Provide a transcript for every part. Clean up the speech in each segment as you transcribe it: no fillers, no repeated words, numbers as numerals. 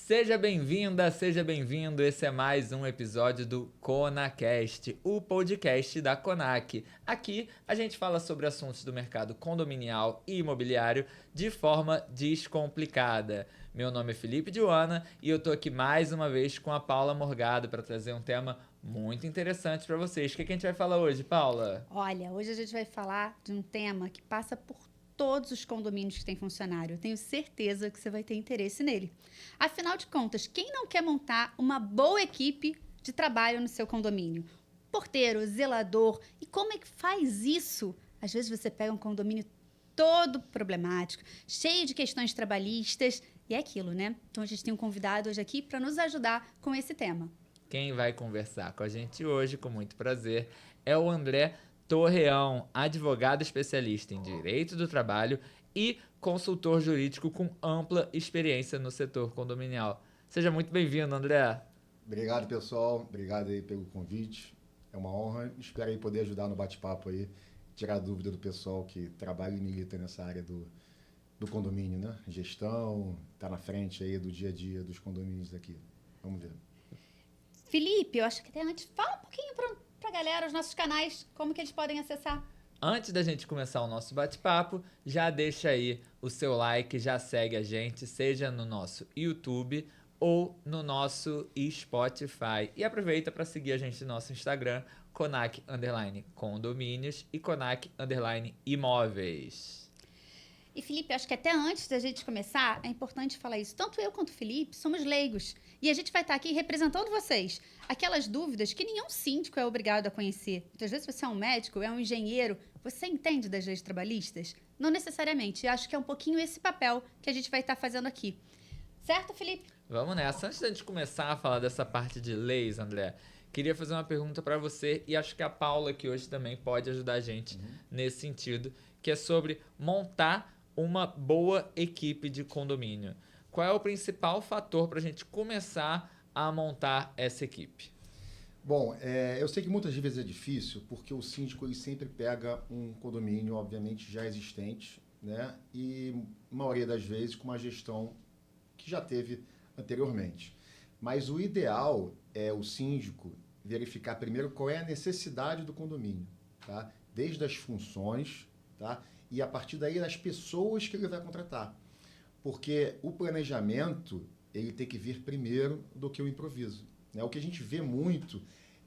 Seja bem-vinda, seja bem-vindo. Esse é mais um episódio do ConaCast, o podcast da Conac. Aqui a gente fala sobre assuntos do mercado condominial e imobiliário de forma descomplicada. Meu nome é Felipe Diuana e eu tô aqui mais uma vez com a Paula Morgado para trazer um tema muito interessante para vocês. O que a gente vai falar hoje, Paula? Olha, hoje a gente vai falar de um tema que passa por todos os condomínios que têm funcionário. Eu tenho certeza que você vai ter interesse nele. Afinal de contas, quem não quer montar uma boa equipe de trabalho no seu condomínio? Porteiro, zelador. E como é que faz isso? Às vezes você pega um condomínio todo problemático, cheio de questões trabalhistas, e é aquilo, né? Então a gente tem um convidado hoje aqui para nos ajudar com esse tema. Quem vai conversar com a gente hoje, com muito prazer, é o André Torreão, advogado especialista em direito do trabalho e consultor jurídico com ampla experiência no setor condominial. Seja muito bem-vindo, André. Obrigado, pessoal. Obrigado aí pelo convite. É uma honra. Espero aí poder ajudar no bate-papo aí, tirar dúvida do pessoal que trabalha e milita nessa área do condomínio, né? Gestão, tá na frente aí do dia a dia dos condomínios aqui. Vamos ver. Felipe, eu acho que até antes, fala um pouquinho pra galera, os nossos canais, como que eles podem acessar. Antes da gente começar o nosso bate-papo, já deixa aí o seu like, já segue a gente, seja no nosso YouTube ou no nosso Spotify. E aproveita para seguir a gente no nosso Instagram, Conac_Condomínios e Conac_Imóveis. E, Felipe, acho que até antes da gente começar, é importante falar isso. Tanto eu quanto o Felipe somos leigos. E a gente vai estar aqui representando vocês. Aquelas dúvidas que nenhum síndico é obrigado a conhecer. Então, às vezes você é um médico, é um engenheiro, você entende das leis trabalhistas? Não necessariamente. Eu acho que é um pouquinho esse papel que a gente vai estar fazendo aqui. Certo, Felipe? Vamos nessa. Antes da gente começar a falar dessa parte de leis, André, queria fazer uma pergunta para você e acho que a Paula aqui hoje também pode ajudar a gente nesse sentido, que é sobre montar uma boa equipe de condomínio. Qual é o principal fator para a gente começar a montar essa equipe? Bom, eu sei que muitas vezes é difícil, porque o síndico ele sempre pega um condomínio, obviamente, já existente, né? E, a maioria das vezes, com uma gestão que já teve anteriormente. Mas o ideal é o síndico verificar primeiro qual é a necessidade do condomínio, tá? Desde as funções, tá? E a partir daí das pessoas que ele vai contratar. Porque o planejamento ele tem que vir primeiro do que o improviso, né? O que a gente vê muito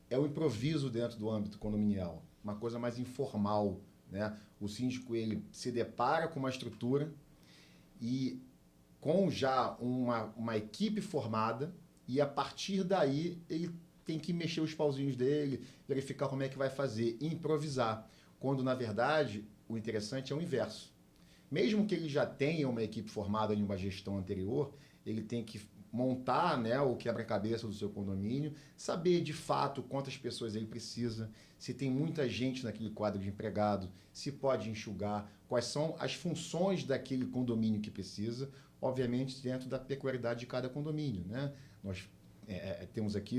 é o improviso dentro do âmbito condominial, uma coisa mais informal, né? O síndico ele se depara com uma estrutura e com já uma equipe formada e a partir daí ele tem que mexer os pauzinhos dele, verificar como é que vai fazer, improvisar, quando na verdade o interessante é o inverso. Mesmo que ele já tenha uma equipe formada em uma gestão anterior, ele tem que montar, né, o quebra-cabeça do seu condomínio, saber de fato quantas pessoas ele precisa, se tem muita gente naquele quadro de empregado, se pode enxugar, quais são as funções daquele condomínio que precisa, obviamente dentro da peculiaridade de cada condomínio, né? Nós temos aqui,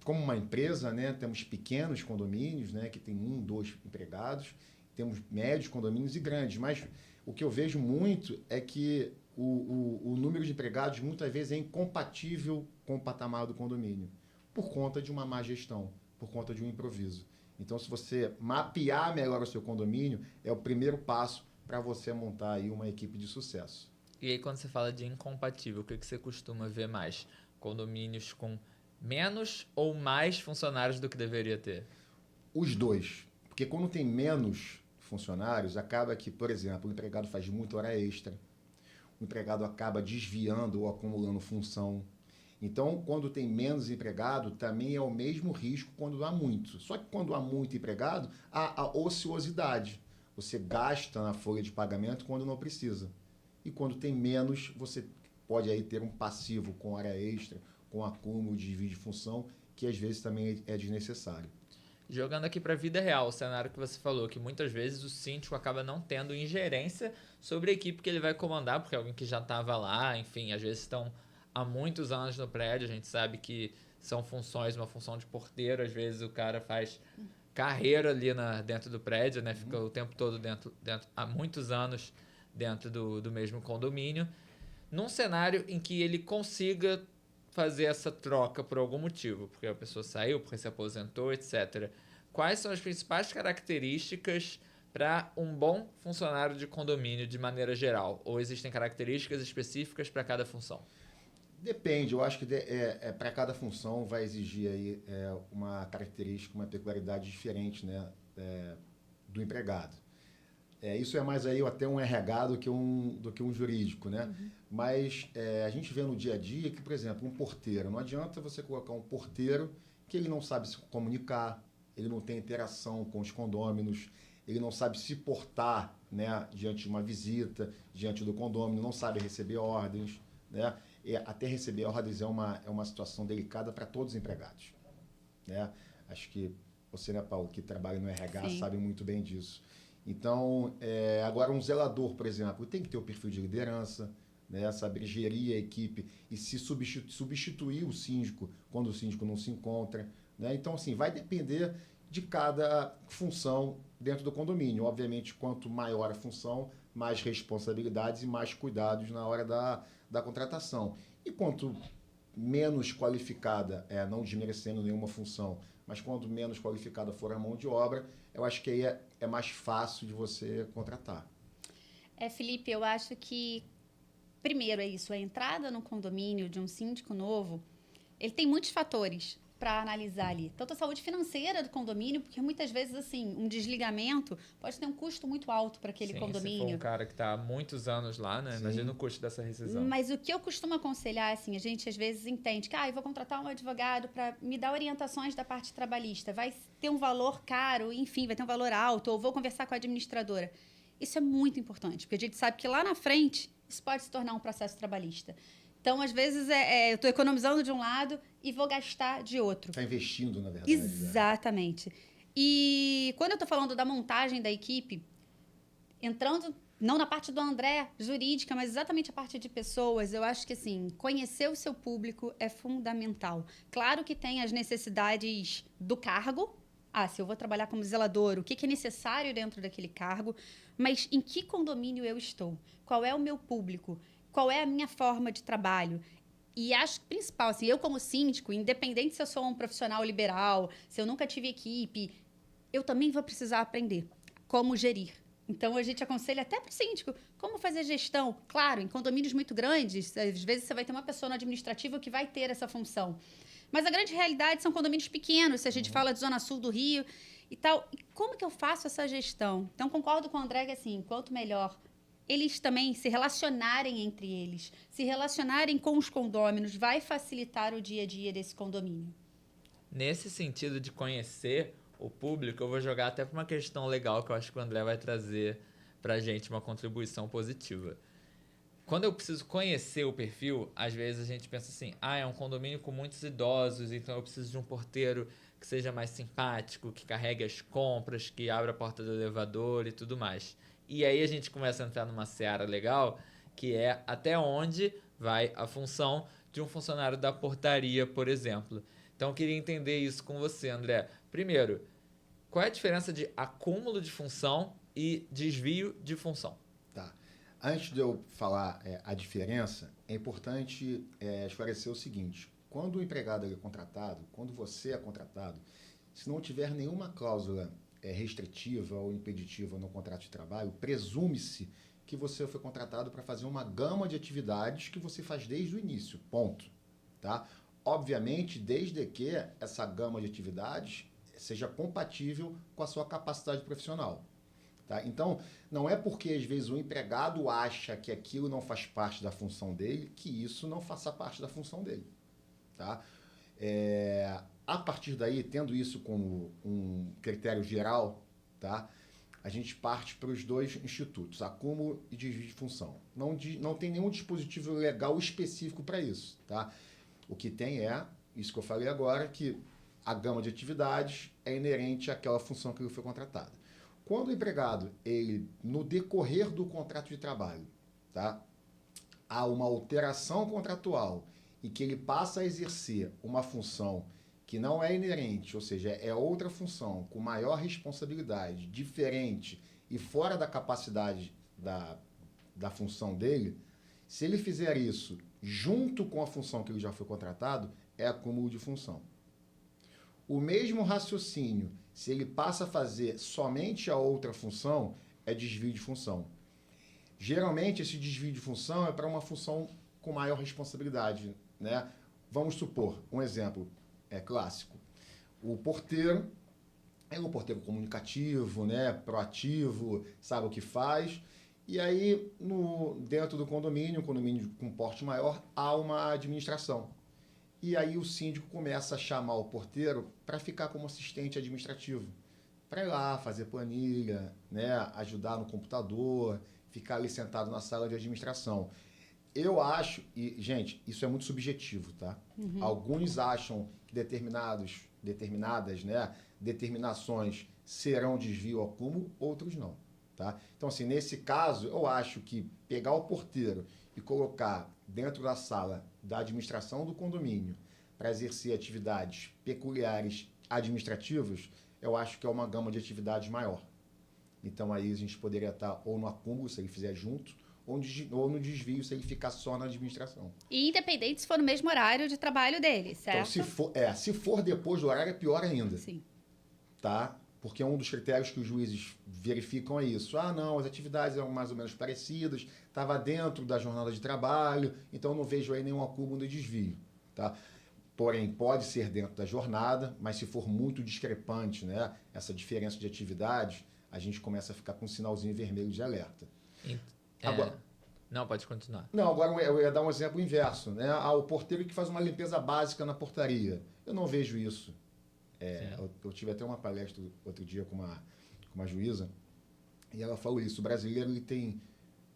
como uma empresa, né, temos pequenos condomínios, né, que tem 1, 2 empregados, temos médios condomínios e grandes, mas o que eu vejo muito é que o número de empregados muitas vezes é incompatível com o patamar do condomínio, por conta de uma má gestão, por conta de um improviso. Então, se você mapear melhor o seu condomínio, é o primeiro passo para você montar aí uma equipe de sucesso. E aí, quando você fala de incompatível, o que você costuma ver mais? Condomínios com menos ou mais funcionários do que deveria ter? Os dois. Porque quando tem menos funcionários, acaba que, por exemplo, o empregado faz muita hora extra, o empregado acaba desviando ou acumulando função. Então, quando tem menos empregado, também é o mesmo risco quando há muito. Só que quando há muito empregado, há a ociosidade. Você gasta na folha de pagamento quando não precisa. E quando tem menos, você pode aí ter um passivo com hora extra, com acúmulo de desvio de função, que às vezes também é desnecessário. Jogando aqui para a vida real, o cenário que você falou, que muitas vezes o síndico acaba não tendo ingerência sobre a equipe que ele vai comandar, porque é alguém que já estava lá, enfim, às vezes estão há muitos anos no prédio, a gente sabe que são funções, uma função de porteiro, às vezes o cara faz carreira ali dentro do prédio, né? Fica o tempo todo dentro há muitos anos dentro do mesmo condomínio. num cenário em que ele consiga fazer essa troca por algum motivo, porque a pessoa saiu, porque se aposentou, etc. Quais são as principais características para um bom funcionário de condomínio de maneira geral? Ou existem características específicas para cada função? Depende, eu acho que para cada função vai exigir aí, uma característica, uma peculiaridade diferente, né, do empregado. Isso é mais aí até um RH do que um jurídico, né? Uhum. Mas a gente vê no dia a dia que, por exemplo, um porteiro, não adianta você colocar um porteiro que ele não sabe se comunicar, ele não tem interação com os condôminos, ele não sabe se portar, né, diante de uma visita, diante do condômino, não sabe receber ordens, né? E até receber ordens é uma situação delicada para todos os empregados, né? Acho que você, né, Paulo, que trabalha no RH, sim, sabe muito bem disso. Então, agora um zelador, por exemplo, tem que ter o perfil de liderança, né, saber gerir a equipe e se substituir o síndico quando o síndico não se encontra, né? Então, assim, vai depender de cada função dentro do condomínio. Obviamente, quanto maior a função, mais responsabilidades e mais cuidados na hora da contratação. E quanto menos qualificada, não desmerecendo nenhuma função, mas quanto menos qualificada for a mão de obra, eu acho que aí é mais fácil de você contratar. Felipe, eu acho que, primeiro é isso, a entrada no condomínio de um síndico novo, ele tem muitos fatores para analisar ali. Tanto a saúde financeira do condomínio, porque muitas vezes, assim, um desligamento pode ter um custo muito alto para aquele condomínio. Se for um cara que está há muitos anos lá, né? Imagina o custo dessa rescisão. Mas o que eu costumo aconselhar, assim, a gente às vezes entende que, eu vou contratar um advogado para me dar orientações da parte trabalhista. Vai ter um valor caro, enfim, vai ter um valor alto, ou vou conversar com a administradora. Isso é muito importante, porque a gente sabe que lá na frente isso pode se tornar um processo trabalhista. Então, às vezes, eu estou economizando de um lado e vou gastar de outro. Está investindo, na verdade. Exatamente. E quando eu estou falando da montagem da equipe, entrando não na parte do André, jurídica, mas exatamente a parte de pessoas, eu acho que, assim, conhecer o seu público é fundamental. Claro que tem as necessidades do cargo. Se eu vou trabalhar como zelador, o que é necessário dentro daquele cargo, mas em que condomínio eu estou? Qual é o meu público? Qual é a minha forma de trabalho? E acho que principal, assim, eu como síndico, independente se eu sou um profissional liberal, se eu nunca tive equipe, eu também vou precisar aprender como gerir. Então, a gente aconselha até para o síndico como fazer gestão. Claro, em condomínios muito grandes, às vezes você vai ter uma pessoa no administrativo que vai ter essa função. Mas a grande realidade são condomínios pequenos, se a gente fala de Zona Sul do Rio e tal. E como que eu faço essa gestão? Então, concordo com o André que, assim, quanto melhor eles também se relacionarem entre eles, se relacionarem com os condôminos, vai facilitar o dia a dia desse condomínio. Nesse sentido de conhecer o público, eu vou jogar até para uma questão legal que eu acho que o André vai trazer para a gente uma contribuição positiva. Quando eu preciso conhecer o perfil, às vezes a gente pensa assim, é um condomínio com muitos idosos, então eu preciso de um porteiro que seja mais simpático, que carregue as compras, que abra a porta do elevador e tudo mais. E aí a gente começa a entrar numa seara legal, que é até onde vai a função de um funcionário da portaria, por exemplo. Então eu queria entender isso com você, André. Primeiro, qual é a diferença de acúmulo de função e desvio de função? Tá. Antes de eu falar a diferença, é importante esclarecer o seguinte. Quando o empregado é contratado, quando você é contratado, se não tiver nenhuma cláusula restritiva ou impeditiva no contrato de trabalho, presume-se que você foi contratado para fazer uma gama de atividades que você faz desde o início, ponto. Tá? Obviamente, desde que essa gama de atividades seja compatível com a sua capacidade profissional. Tá? Então, não é porque às vezes o empregado acha que aquilo não faz parte da função dele, que isso não faça parte da função dele. Tá? A partir daí, tendo isso como um critério geral, tá? A gente parte para os dois institutos, acúmulo e desvio de função. Não tem nenhum dispositivo legal específico para isso. Tá? O que tem isso que eu falei agora, que a gama de atividades é inerente àquela função que ele foi contratado. Quando o empregado, no decorrer do contrato de trabalho, tá? Há uma alteração contratual e que ele passa a exercer uma função que não é inerente, ou seja, é outra função com maior responsabilidade, diferente e fora da capacidade da função dele, Se ele fizer isso junto com a função que ele já foi contratado, é acúmulo de função. O mesmo raciocínio, se ele passa a fazer somente a outra função, é desvio de função. Geralmente, esse desvio de função é para uma função com maior responsabilidade, né? Vamos supor, um exemplo clássico. O porteiro é um porteiro comunicativo, né? Proativo, sabe o que faz. E aí, dentro do condomínio, um condomínio com porte maior, há uma administração. E aí o síndico começa a chamar o porteiro para ficar como assistente administrativo. Para ir lá, fazer planilha, né? Ajudar no computador, ficar ali sentado na sala de administração. Eu acho, e, gente, isso é muito subjetivo, tá? Alguns acham que determinadas, né, determinações serão desvio ou acúmulo, outros não, tá? Então, assim, nesse caso, eu acho que pegar o porteiro e colocar dentro da sala da administração do condomínio para exercer atividades peculiares administrativas, eu acho que é uma gama de atividades maior. Então, aí a gente poderia estar ou no acúmulo, se ele fizer junto, ou no desvio, se ele ficar só na administração. E independente se for no mesmo horário de trabalho dele, certo? Então, se for depois do horário, é pior ainda. Sim. Tá? Porque um dos critérios que os juízes verificam é isso. Ah, não, as atividades eram mais ou menos parecidas, estava dentro da jornada de trabalho, então não vejo aí nenhum acúmulo de desvio. Tá? Porém, pode ser dentro da jornada, mas se for muito discrepante, né, essa diferença de atividades, a gente começa a ficar com um sinalzinho vermelho de alerta. Agora, não, pode continuar. Não, agora eu ia dar um exemplo inverso, né? O porteiro que faz uma limpeza básica na portaria. Eu não vejo isso. Eu tive até uma palestra outro dia com uma juíza e ela falou isso. O brasileiro ele tem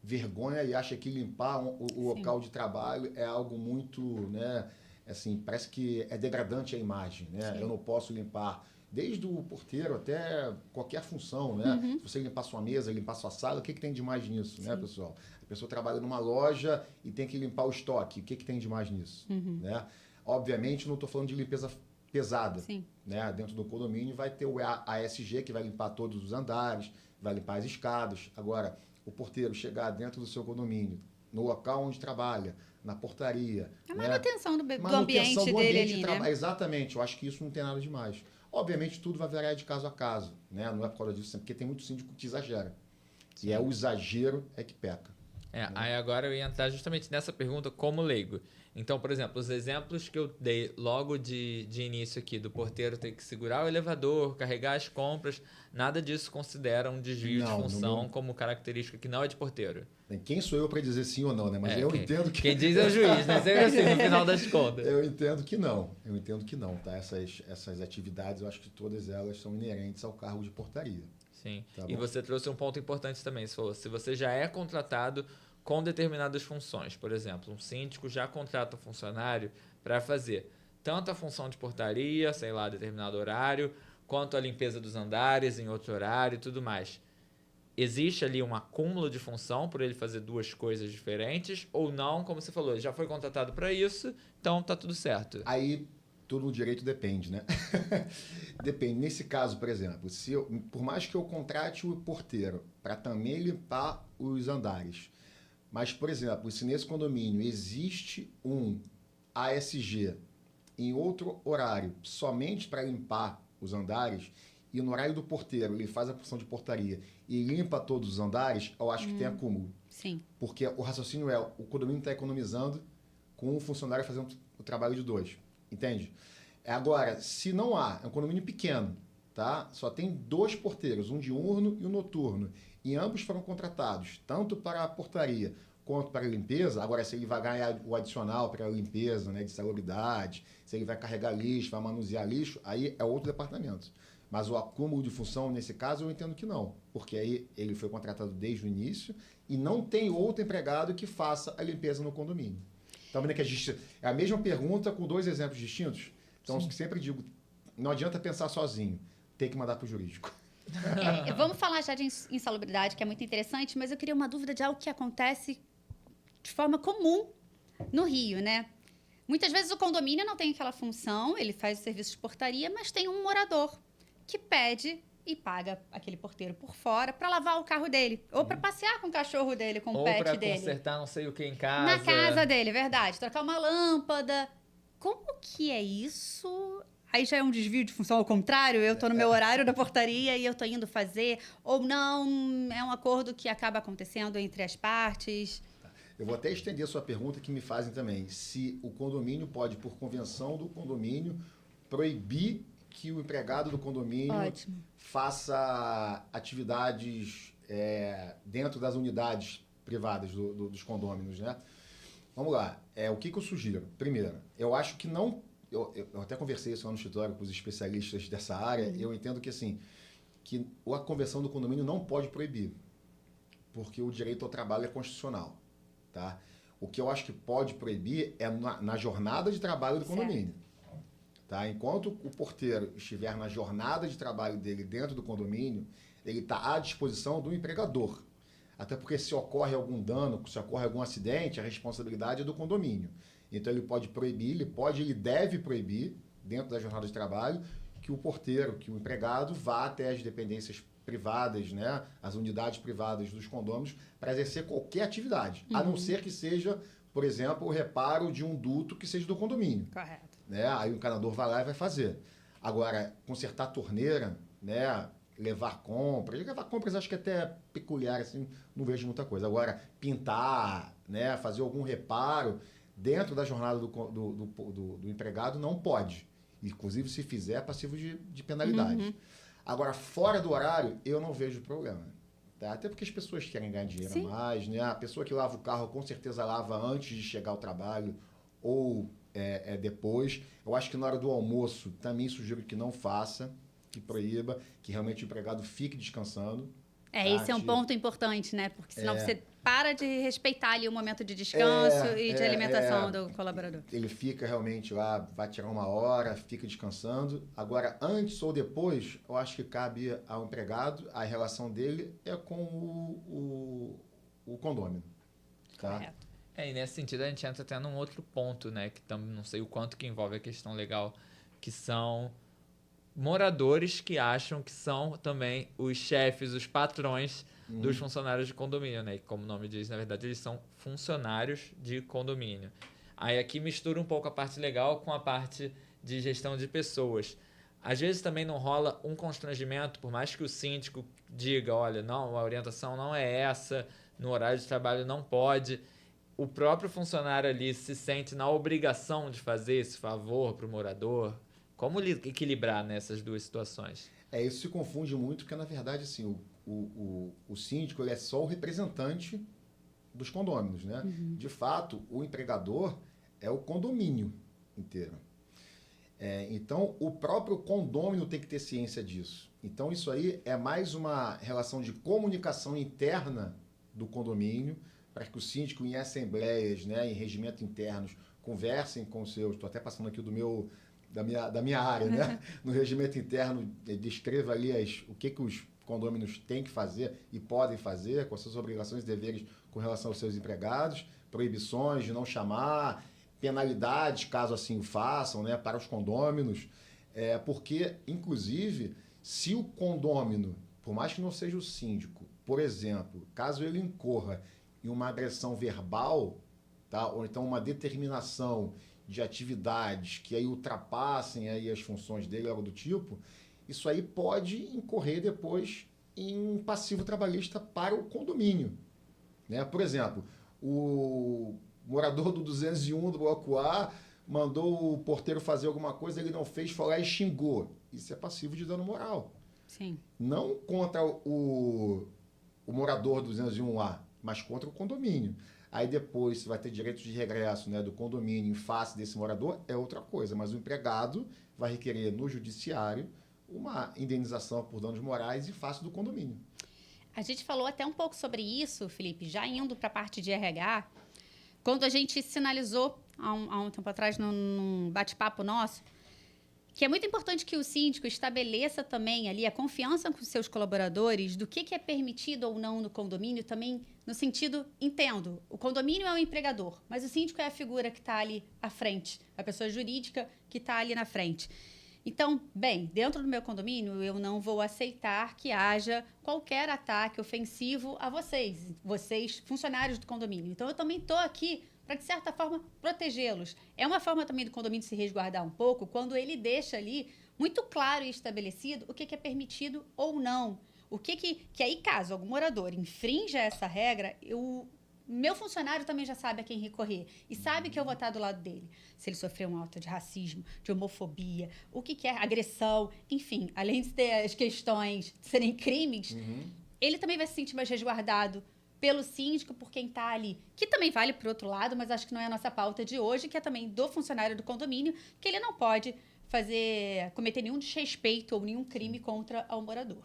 vergonha e acha que limpar o local de trabalho é algo muito, né? Assim, parece que é degradante a imagem, né? Sim. Eu não posso limpar desde o porteiro até qualquer função, né? Se você limpar sua mesa, limpar sua sala, o que tem de mais nisso, né, pessoal? A pessoa trabalha numa loja e tem que limpar o estoque, o que tem de mais nisso, né? Obviamente, não estou falando de limpeza pesada, né? Dentro do condomínio vai ter o ASG, que vai limpar todos os andares, vai limpar as escadas. Agora, o porteiro chegar dentro do seu condomínio, no local onde trabalha, na portaria... A manutenção do ambiente dele ali, né? Exatamente, eu acho que isso não tem nada de mais. Obviamente, tudo vai variar de caso a caso, né? Não é por causa disso, porque tem muito síndico que exagera. Sim. E o exagero é que peca. Aí agora eu ia entrar justamente nessa pergunta como leigo. Então, por exemplo, os exemplos que eu dei logo de início aqui, do porteiro ter que segurar o elevador, carregar as compras, nada disso considera um desvio de função como característica que não é de porteiro. Quem sou eu para dizer sim ou não, né? Mas eu entendo que... Quem diz é o juiz, né? Sempre assim, no final das contas. Eu entendo que não, tá? Essas atividades, eu acho que todas elas são inerentes ao cargo de portaria. Sim, tá bom? E você trouxe um ponto importante também, se você já é contratado com determinadas funções. Por exemplo, um síndico já contrata um funcionário para fazer tanto a função de portaria, sei lá, determinado horário, quanto a limpeza dos andares em outro horário e tudo mais. Existe ali um acúmulo de função por ele fazer duas coisas diferentes ou não, como você falou, ele já foi contratado para isso, então tá tudo certo. Aí, tudo no direito depende, né? Depende. Nesse caso, por exemplo, por mais que eu contrate o porteiro para também limpar os andares, mas, por exemplo, se nesse condomínio existe um ASG em outro horário somente para limpar os andares e no horário do porteiro ele faz a função de portaria e limpa todos os andares, eu acho que tem acúmulo. Sim. Porque o raciocínio é o condomínio está economizando com um funcionário fazendo o trabalho de dois. Entende? Agora, se não há, é um condomínio pequeno, tá? Só tem 2 porteiros, um diurno e um noturno. E ambos foram contratados, tanto para a portaria quanto para a limpeza. Agora, se ele vai ganhar o adicional para a limpeza, né, de salubridade, se ele vai carregar lixo, vai manusear lixo, aí é outro departamento. Mas o acúmulo de função, nesse caso, eu entendo que não. Porque aí ele foi contratado desde o início e não tem outro empregado que faça a limpeza no condomínio. Então, que é a mesma pergunta com 2 exemplos distintos. Então, eu sempre digo, não adianta pensar sozinho, tem que mandar para o jurídico. Vamos falar já de insalubridade, que é muito interessante, mas eu queria uma dúvida de algo que acontece de forma comum no Rio, né? Muitas vezes o condomínio não tem aquela função, ele faz o serviço de portaria, mas tem um morador que pede e paga aquele porteiro por fora para lavar o carro dele, ou para passear com o cachorro dele, com o pet pra dele. consertar não sei o que em casa. Na casa dele, verdade. Trocar uma lâmpada. Como que é isso? Aí já é um desvio de função ao contrário? Eu tô no meu horário da portaria e eu tô indo fazer? Ou não, é um acordo que acaba acontecendo entre as partes? Eu vou até estender a sua pergunta que me fazem também. Se o condomínio pode, por convenção do condomínio, proibir que o empregado do condomínio faça atividades dentro das unidades privadas dos condôminos, né? Vamos lá. O que eu sugiro? Primeiro, eu acho que não... Eu até conversei isso lá no escritório com os especialistas dessa área. Eu entendo que, assim, que a convenção do condomínio não pode proibir, porque o direito ao trabalho é constitucional. Tá? O que eu acho que pode proibir é na jornada de trabalho do condomínio. Tá? Enquanto o porteiro estiver na jornada de trabalho dele dentro do condomínio, ele está à disposição do empregador. Até porque se ocorre algum dano, se ocorre algum acidente, a responsabilidade é do condomínio. Então ele pode proibir, ele deve proibir, dentro da jornada de trabalho, que o porteiro, que o empregado vá até as dependências privadas, né, as unidades privadas dos condôminos, para exercer qualquer atividade, a não ser que seja, por exemplo, o reparo de um duto que seja do condomínio. Correto. Né? Aí o encanador vai lá e vai fazer. Agora, consertar torneira, né, levar compras acho que é até peculiar, assim, não vejo muita coisa. Agora, pintar, né, fazer algum reparo dentro da jornada do empregado não pode. Inclusive, se fizer, é passivo de penalidade. Agora, fora do horário, eu não vejo problema. Tá? Até porque as pessoas querem ganhar dinheiro a mais, né? A pessoa que lava o carro, com certeza lava antes de chegar ao trabalho ou depois. Eu acho que na hora do almoço, também sugiro que não faça, que proíba, que realmente o empregado fique descansando. Esse é um ponto importante, né? Porque senão você para de respeitar ali o momento de descanso e de alimentação do colaborador. Ele fica realmente lá, vai tirar uma hora, fica descansando. Agora, antes ou depois, eu acho que cabe ao empregado, a relação dele é com o condômino. Tá? Correto. E nesse sentido a gente entra até num outro ponto, né? Que não sei o quanto que envolve a questão legal, que são moradores que acham que são também os chefes, os patrões dos funcionários de condomínio, né? E como o nome diz, na verdade, eles são funcionários de condomínio. Aí aqui mistura um pouco a parte legal com a parte de gestão de pessoas. Às vezes também não rola um constrangimento, por mais que o síndico diga, olha, não, a orientação não é essa, no horário de trabalho não pode. O próprio funcionário ali se sente na obrigação de fazer esse favor para o morador. Como equilibrar nessas duas situações? Isso se confunde muito, porque, na verdade, assim, o síndico ele é só o representante dos condôminos, né? De fato, o empregador é o condomínio inteiro. Então, o próprio condômino tem que ter ciência disso. Então, isso aí é mais uma relação de comunicação interna do condomínio, para que o síndico, em assembleias, né, em regimentos internos, conversem com os seus... Estou até passando aqui da minha área, né? No regimento interno, descreva ali o que os condôminos têm que fazer e podem fazer, com as suas obrigações e deveres com relação aos seus empregados, proibições de não chamar, penalidades, caso assim o façam, né, para os condôminos, porque, inclusive, se o condômino, por mais que não seja o síndico, por exemplo, caso ele incorra em uma agressão verbal, tá, ou então uma determinação de atividades que aí ultrapassem aí as funções dele, algo do tipo, isso aí pode incorrer depois em um passivo trabalhista para o condomínio. Né? Por exemplo, o morador do 201 do bloco A mandou o porteiro fazer alguma coisa, ele não fez, foi lá e xingou. Isso é passivo de dano moral. Sim. Não contra o morador do 201A, mas contra o condomínio. Aí depois você vai ter direito de regresso, né, do condomínio em face desse morador, é outra coisa. Mas o empregado vai requerer no judiciário uma indenização por danos morais em face do condomínio. A gente falou até um pouco sobre isso, Felipe, já indo para a parte de RH, quando a gente sinalizou há um tempo atrás num bate-papo nosso, que é muito importante que o síndico estabeleça também ali a confiança com os seus colaboradores do que é permitido ou não no condomínio, também no sentido, entendo, o condomínio é o empregador, mas o síndico é a figura que está ali à frente, a pessoa jurídica que está ali na frente. Então, bem, dentro do meu condomínio, eu não vou aceitar que haja qualquer ataque ofensivo a vocês, funcionários do condomínio. Então, eu também estou aqui para, de certa forma, protegê-los. É uma forma também do condomínio se resguardar um pouco quando ele deixa ali muito claro e estabelecido o que é permitido ou não. Que aí, caso algum morador infrinja essa regra, meu funcionário também já sabe a quem recorrer e sabe que eu vou estar do lado dele. Se ele sofreu um ato de racismo, de homofobia, o que é agressão, enfim, além de ter as questões de serem crimes, ele também vai se sentir mais resguardado pelo síndico, por quem está ali. Que também vale para o outro lado, mas acho que não é a nossa pauta de hoje, que é também do funcionário do condomínio, que ele não pode cometer nenhum desrespeito ou nenhum crime contra o morador.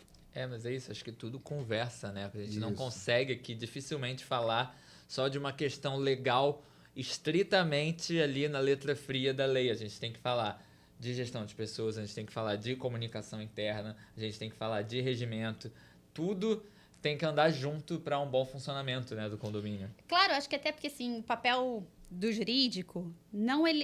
Mas é isso, acho que tudo conversa, né? A gente não consegue aqui dificilmente falar só de uma questão legal estritamente ali na letra fria da lei. A gente tem que falar de gestão de pessoas, a gente tem que falar de comunicação interna, a gente tem que falar de regimento. Tudo tem que andar junto para um bom funcionamento, né, do condomínio. Claro, acho que até porque assim, o papel do jurídico,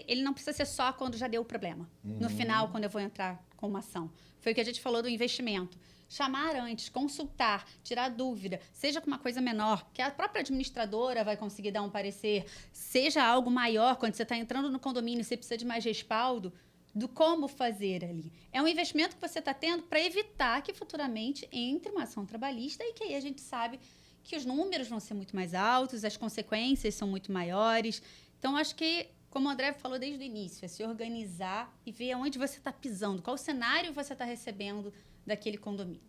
ele não precisa ser só quando já deu o problema. No final, quando eu vou entrar com uma ação. Foi o que a gente falou do investimento. Chamar antes, consultar, tirar dúvida, seja com uma coisa menor, que a própria administradora vai conseguir dar um parecer, seja algo maior, quando você está entrando no condomínio, você precisa de mais respaldo, do como fazer ali. É um investimento que você está tendo para evitar que futuramente entre uma ação trabalhista e que aí a gente sabe que os números vão ser muito mais altos, as consequências são muito maiores. Então, acho que, como o André falou desde o início, é se organizar e ver onde você está pisando, qual cenário você está recebendo daquele condomínio.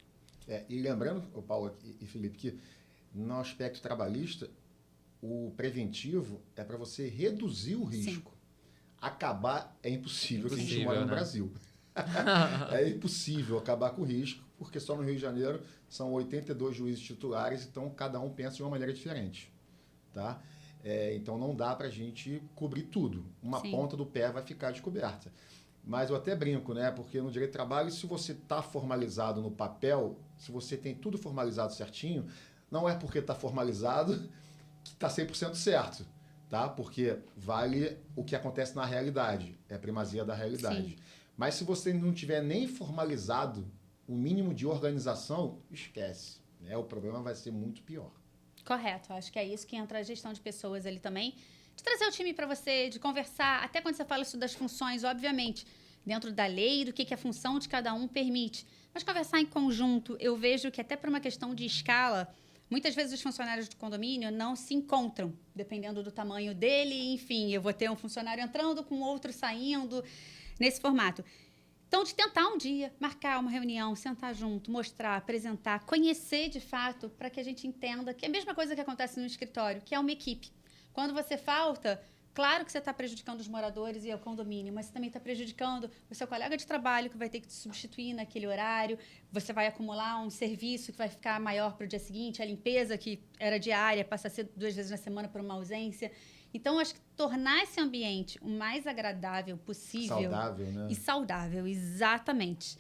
E lembrando, Paulo e Felipe, que no aspecto trabalhista, o preventivo é para você reduzir o risco. Sim. Acabar é impossível, que a gente mora no Brasil. É impossível acabar com o risco, porque só no Rio de Janeiro são 82 juízes titulares, então cada um pensa de uma maneira diferente. Tá? Então não dá para a gente cobrir tudo. Uma ponta do pé vai ficar descoberta. Mas eu até brinco, né? Porque no direito do trabalho, se você está formalizado no papel, se você tem tudo formalizado certinho, não é porque está formalizado que está 100% certo, tá? Porque vale o que acontece na realidade, é a primazia da realidade. Sim. Mas se você não tiver nem formalizado o mínimo de organização, esquece, né? O problema vai ser muito pior. Correto, acho que é isso que entra a gestão de pessoas ali também. De trazer o time para você, de conversar, até quando você fala isso das funções, obviamente, dentro da lei, do que a função de cada um permite. Mas conversar em conjunto, eu vejo que até por uma questão de escala, muitas vezes os funcionários do condomínio não se encontram, dependendo do tamanho dele, enfim, eu vou ter um funcionário entrando com outro saindo, nesse formato. Então, de tentar um dia, marcar uma reunião, sentar junto, mostrar, apresentar, conhecer de fato, para que a gente entenda que é a mesma coisa que acontece no escritório, que é uma equipe. Quando você falta, claro que você está prejudicando os moradores e o condomínio, mas você também está prejudicando o seu colega de trabalho que vai ter que te substituir naquele horário, você vai acumular um serviço que vai ficar maior para o dia seguinte, a limpeza que era diária passa a ser 2 vezes na semana por uma ausência. Então, acho que tornar esse ambiente o mais agradável possível. Saudável, né? E saudável, exatamente.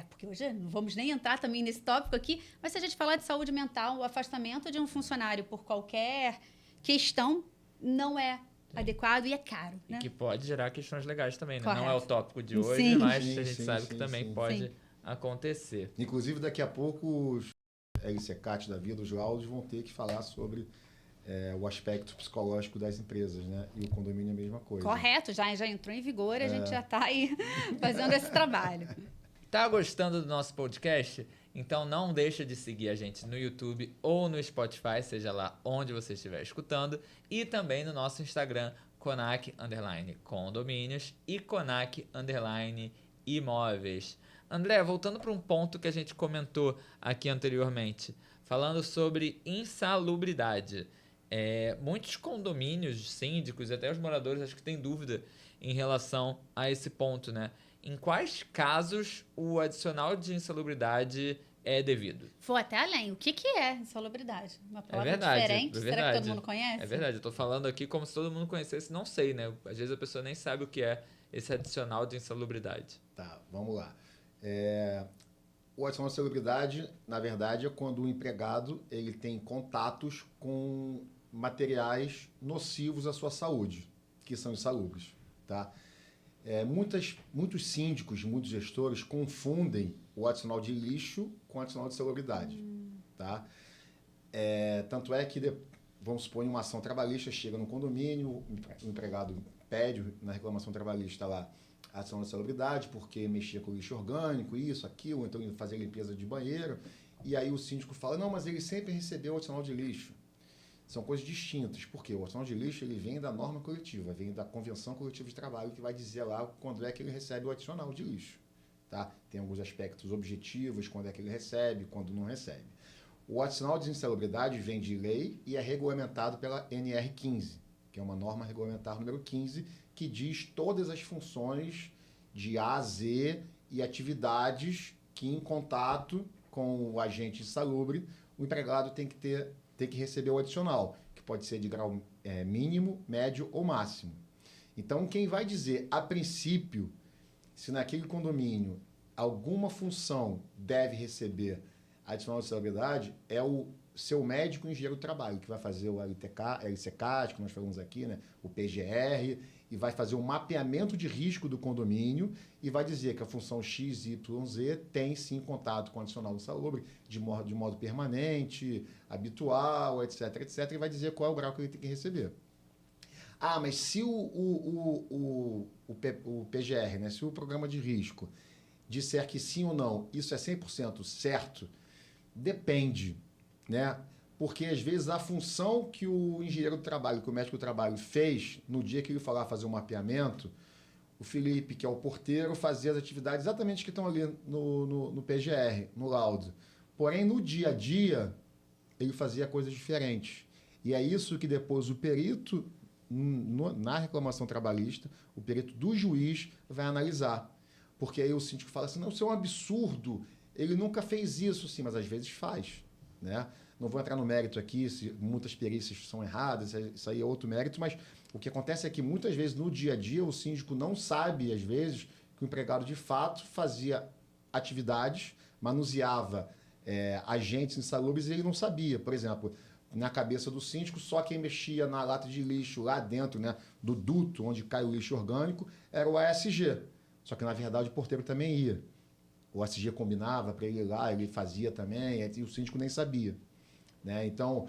Porque hoje não vamos nem entrar também nesse tópico aqui, mas se a gente falar de saúde mental, o afastamento de um funcionário por qualquer questão não é adequado e é caro. Né? E que pode gerar questões legais também, né? Correto. Não é o tópico de hoje, mas a gente sabe que também pode acontecer. Inclusive, daqui a pouco, os LCCAT da vida, os laudos, vão ter que falar sobre o aspecto psicológico das empresas, né? E o condomínio é a mesma coisa. Correto, já entrou em vigor, a gente já está aí fazendo esse trabalho. Tá gostando do nosso podcast? Então não deixa de seguir a gente no YouTube ou no Spotify, seja lá onde você estiver escutando, e também no nosso Instagram, Conac_Condomínios e Conac_Imóveis. André, voltando para um ponto que a gente comentou aqui anteriormente, falando sobre insalubridade. Muitos condomínios, síndicos, até os moradores, acho que têm dúvida em relação a esse ponto, né? Em quais casos o adicional de insalubridade é devido? Vou até além. O que é insalubridade? Uma palavra diferente? Será que todo mundo conhece? É verdade. Eu tô falando aqui como se todo mundo conhecesse. Não sei, né? Às vezes a pessoa nem sabe o que é esse adicional de insalubridade. Tá, vamos lá. O adicional de insalubridade, na verdade, é quando o empregado ele tem contatos com materiais nocivos à sua saúde, que são insalubres, tá? Muitos síndicos, muitos gestores confundem o adicional de lixo com o adicional de salubridade. Tá? Tanto é que, vamos supor, em uma ação trabalhista, chega no condomínio, o empregado pede na reclamação trabalhista lá a adicional de salubridade, porque mexia com lixo orgânico, isso, aquilo, então fazer limpeza de banheiro, e aí o síndico fala, não, mas ele sempre recebeu o adicional de lixo. São coisas distintas, porque o adicional de lixo ele vem da norma coletiva, vem da convenção coletiva de trabalho, que vai dizer lá quando é que ele recebe o adicional de lixo. Tá? Tem alguns aspectos objetivos, quando é que ele recebe, quando não recebe. O adicional de insalubridade vem de lei e é regulamentado pela NR15, que é uma norma regulamentar número 15, que diz todas as funções de A a Z e atividades que, em contato com o agente insalubre, o empregado tem que receber o adicional, que pode ser de grau mínimo, médio ou máximo. Então, quem vai dizer, a princípio, se naquele condomínio alguma função deve receber adicional de salubridade, é o seu médico engenheiro do trabalho, que vai fazer o LCCAT, que nós falamos aqui, né? O PGR, e vai fazer um mapeamento de risco do condomínio e vai dizer que a função X, Y, Z tem sim contato com o adicional insalubre de modo permanente, habitual, etc, etc, e vai dizer qual é o grau que ele tem que receber. Mas se o PGR, né, se o programa de risco disser que sim ou não, isso é 100% certo, depende, né? Porque, às vezes, a função que o engenheiro do trabalho, que o médico do trabalho fez, no dia que ele foi lá fazer um mapeamento, o Felipe, que é o porteiro, fazia as atividades exatamente que estão ali no PGR, no laudo. Porém, no dia a dia, ele fazia coisas diferentes. E é isso que depois o perito, na reclamação trabalhista, o perito do juiz vai analisar. Porque aí o síndico fala assim, não, isso é um absurdo, ele nunca fez isso, sim, mas às vezes faz, né? Não vou entrar no mérito aqui, se muitas perícias são erradas, isso aí é outro mérito, mas o que acontece é que muitas vezes no dia a dia o síndico não sabe, às vezes, que o empregado de fato fazia atividades, manuseava agentes insalubres e ele não sabia. Por exemplo, na cabeça do síndico, só quem mexia na lata de lixo lá dentro, né, do duto onde cai o lixo orgânico era o ASG. Só que, na verdade, o porteiro também ia. O ASG combinava para ele ir lá, ele fazia também, e o síndico nem sabia. Né? Então,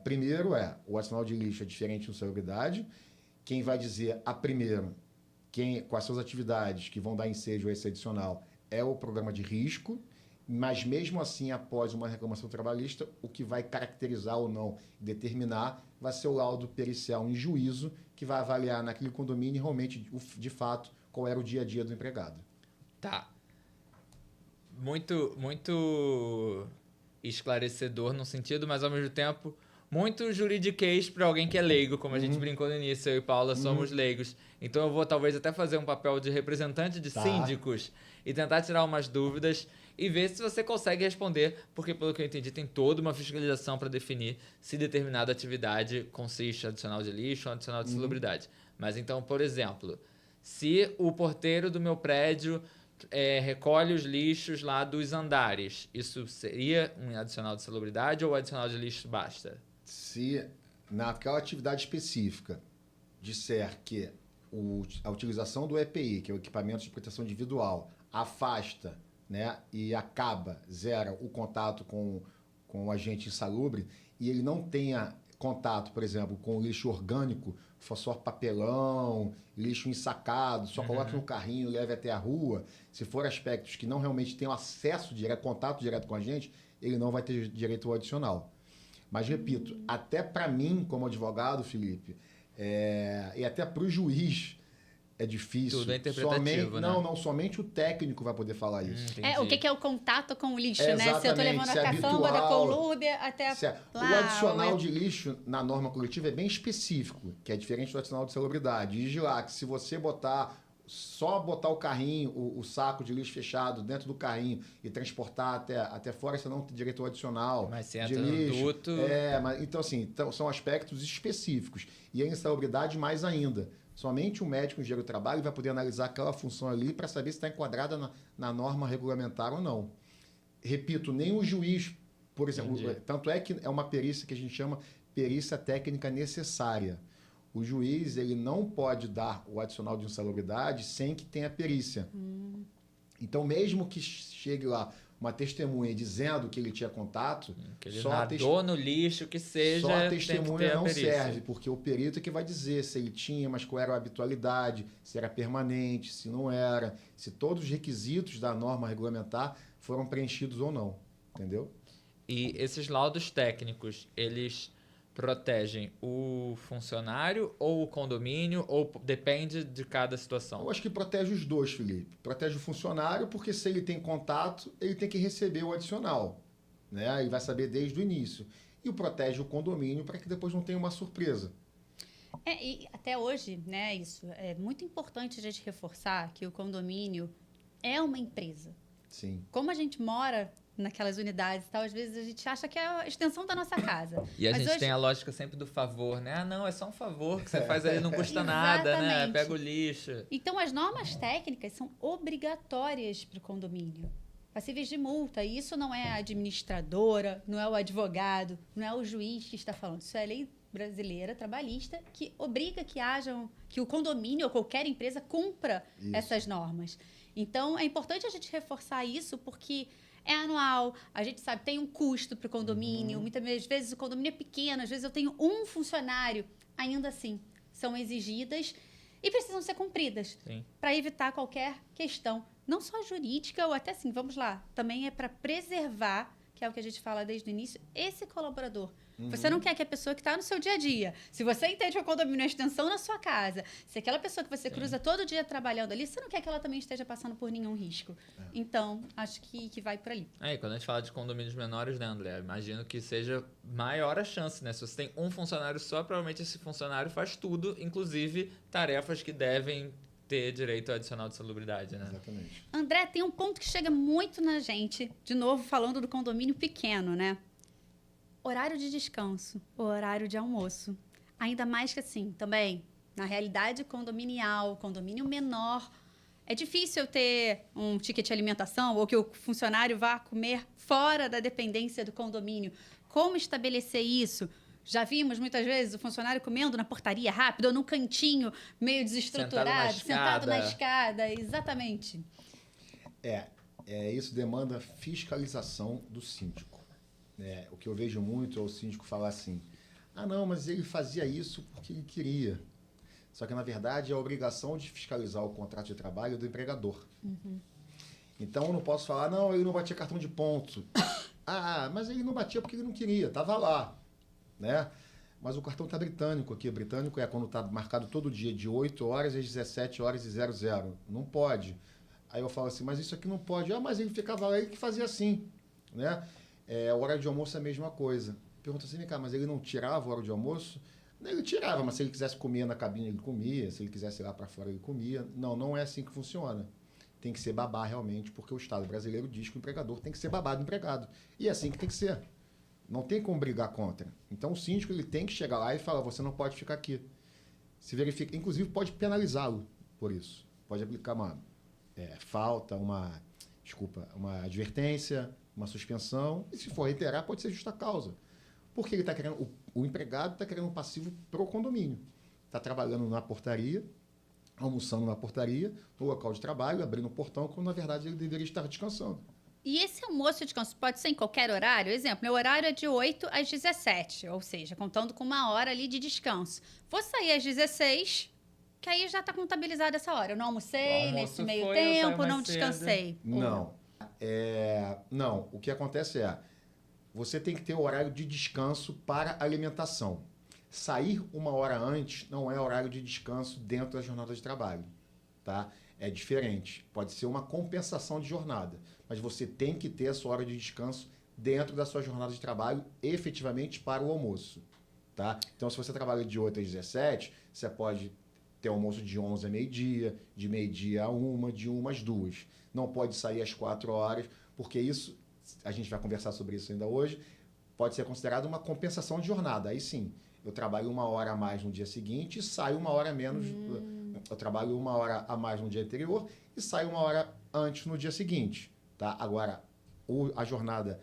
primeiro o adicional de lixo é diferente de insalubridade. Quem vai dizer primeiro quais são as atividades que vão dar ensejo a esse adicional é o programa de risco, mas mesmo assim, após uma reclamação trabalhista, o que vai caracterizar ou não, determinar, vai ser o laudo pericial em juízo, que vai avaliar naquele condomínio realmente, de fato, qual era o dia a dia do empregado. Tá. Muito esclarecedor no sentido, mas ao mesmo tempo muito juridiquês para alguém que é leigo, como a gente brincou no início, eu e Paula somos leigos. Então eu vou talvez até fazer um papel de representante de síndicos e tentar tirar umas dúvidas e ver se você consegue responder, porque pelo que eu entendi tem toda uma fiscalização para definir se determinada atividade consiste em adicional de lixo ou adicional de salubridade. Mas então, por exemplo, se o porteiro do meu prédio recolhe os lixos lá dos andares, isso seria um adicional de salubridade ou adicional de lixo basta? Se naquela atividade específica disser que a utilização do EPI, que é o equipamento de proteção individual, afasta, né, e zera o contato com o agente insalubre, e ele não tenha contato, por exemplo, com o lixo orgânico, só papelão, lixo ensacado, só coloque no carrinho e leve até a rua. Se for aspectos que não realmente tenham acesso direto, contato direto com a gente, ele não vai ter direito ao adicional. Mas, repito, até para mim, como advogado, Felipe, e até para o juiz, é difícil. Tudo é interpretativo, né? Não, somente o técnico vai poder falar isso. O que é o contato com o lixo, né? Exatamente, se eu tô levando a caçamba da colúbia até o adicional de lixo na norma coletiva é bem específico, que é diferente do adicional de salubridade. Diz lá que se você só botar o carrinho, o saco de lixo fechado dentro do carrinho e transportar até fora, você não tem direito ao adicional. Mas se de entra lixo. no duto... Então, são aspectos específicos. E a insalubridade mais ainda. Somente o médico engenheiro do trabalho vai poder analisar aquela função ali para saber se está enquadrada na norma regulamentar ou não. Repito, nem o juiz, por exemplo, tanto é que é uma perícia que a gente chama perícia técnica necessária. O juiz, ele não pode dar o adicional de insalubridade sem que tenha perícia. Então, mesmo que chegue lá uma testemunha dizendo que ele tinha contato, que ele nadou no lixo, que seja, só a testemunha não perícia. serve, porque o perito é que vai dizer se ele tinha, mas qual era a habitualidade, se era permanente, se não era, se todos os requisitos da norma regulamentar foram preenchidos ou não, entendeu? E esses laudos técnicos, eles protegem o funcionário ou o condomínio, ou depende de cada situação? Eu acho que protege os dois, Felipe. Protege o funcionário, porque se ele tem contato, ele tem que receber o adicional, né? Ele vai saber desde o início. E protege o condomínio para que depois não tenha uma surpresa. E até hoje, né, isso é muito importante a gente reforçar que o condomínio é uma empresa. Sim. Como a gente mora naquelas unidades e tal, às vezes a gente acha que é a extensão da nossa casa. E a Mas gente hoje... tem a lógica sempre do favor, né? Ah, não, é só um favor que você faz ali, não custa nada, né? Exatamente. Pega o lixo. Então, as normas técnicas são obrigatórias para o condomínio, passíveis de multa. E isso não é a administradora, não é o advogado, não é o juiz que está falando. Isso é a lei brasileira trabalhista que obriga que o condomínio ou qualquer empresa cumpra essas normas. Então, é importante a gente reforçar isso porque é anual, a gente sabe, tem um custo para o condomínio, muitas vezes o condomínio é pequeno, às vezes eu tenho um funcionário, ainda assim, são exigidas e precisam ser cumpridas para evitar qualquer questão, não só jurídica ou até assim, vamos lá, também é para preservar, que é o que a gente fala desde o início, esse colaborador. Você não quer que a pessoa que está no seu dia a dia, se você entende que o condomínio é extensão na sua casa, se aquela pessoa que você cruza todo dia trabalhando ali, você não quer que ela também esteja passando por nenhum risco. Então, acho que vai por ali. Aí, quando a gente fala de condomínios menores, né, André? Imagino que seja maior a chance, né? Se você tem um funcionário só, provavelmente esse funcionário faz tudo, inclusive tarefas que devem ter direito ao adicional de salubridade, né? Exatamente. André, tem um ponto que chega muito na gente, de novo falando do condomínio pequeno, né? Horário de descanso, horário de almoço. Ainda mais que assim, também, na realidade condominial, condomínio menor, é difícil ter um ticket de alimentação ou que o funcionário vá comer fora da dependência do condomínio. Como estabelecer isso? Já vimos muitas vezes o funcionário comendo na portaria rápido ou num cantinho meio desestruturado, sentado na escada. Exatamente. Isso demanda fiscalização do síndico. O que eu vejo muito é o síndico falar assim, não, mas ele fazia isso porque ele queria. Só que, na verdade, é a obrigação de fiscalizar o contrato de trabalho do empregador. Então, eu não posso falar, não, ele não batia cartão de ponto. Mas ele não batia porque ele não queria, estava lá. Né? Mas o cartão está britânico aqui. Britânico é quando está marcado todo dia, de 8 horas às 17 horas e 00. Não pode. Aí eu falo assim, mas isso aqui não pode. Mas ele ficava lá, ele que fazia assim. Né? O horário de almoço é a mesma coisa. Pergunta assim, mas ele não tirava o horário de almoço? Ele tirava, mas se ele quisesse comer na cabine, ele comia. Se ele quisesse ir lá para fora, ele comia. Não é assim que funciona. Tem que ser babá realmente, porque o Estado brasileiro diz que o empregador tem que ser babá do empregado. E é assim que tem que ser. Não tem como brigar contra. Então, o síndico ele tem que chegar lá e falar, você não pode ficar aqui. Se verifica, inclusive, pode penalizá-lo por isso. Pode aplicar uma falta, uma advertência, uma suspensão. E se for reiterar, pode ser justa causa. Porque ele está querendo, o empregado está querendo um passivo pro condomínio. Está trabalhando na portaria, almoçando na portaria, no local de trabalho, abrindo o portão, quando, na verdade, ele deveria estar descansando. E esse almoço de descanso pode ser em qualquer horário? Exemplo, meu horário é de 8 às 17, ou seja, contando com uma hora ali de descanso. Vou sair às 16, que aí já está contabilizada essa hora. Eu não almocei nesse meio tempo, não descansei. Não. Não, o que acontece você tem que ter o horário de descanso para alimentação. Sair uma hora antes não é horário de descanso dentro da jornada de trabalho. Tá? É diferente. Pode ser uma compensação de jornada. Mas você tem que ter a sua hora de descanso dentro da sua jornada de trabalho, efetivamente para o almoço. Tá? Então, se você trabalha de 8 às 17, você pode ter almoço de 11 a meio-dia, de meio-dia a 1, de 1 às 2. Não pode sair às 4 horas, porque isso, a gente vai conversar sobre isso ainda hoje, pode ser considerado uma compensação de jornada. Aí sim, eu trabalho 1 hora a mais no dia seguinte e saio 1 hora a menos. Eu trabalho 1 hora a mais no dia anterior e saio 1 hora antes no dia seguinte. Tá? Agora, a jornada,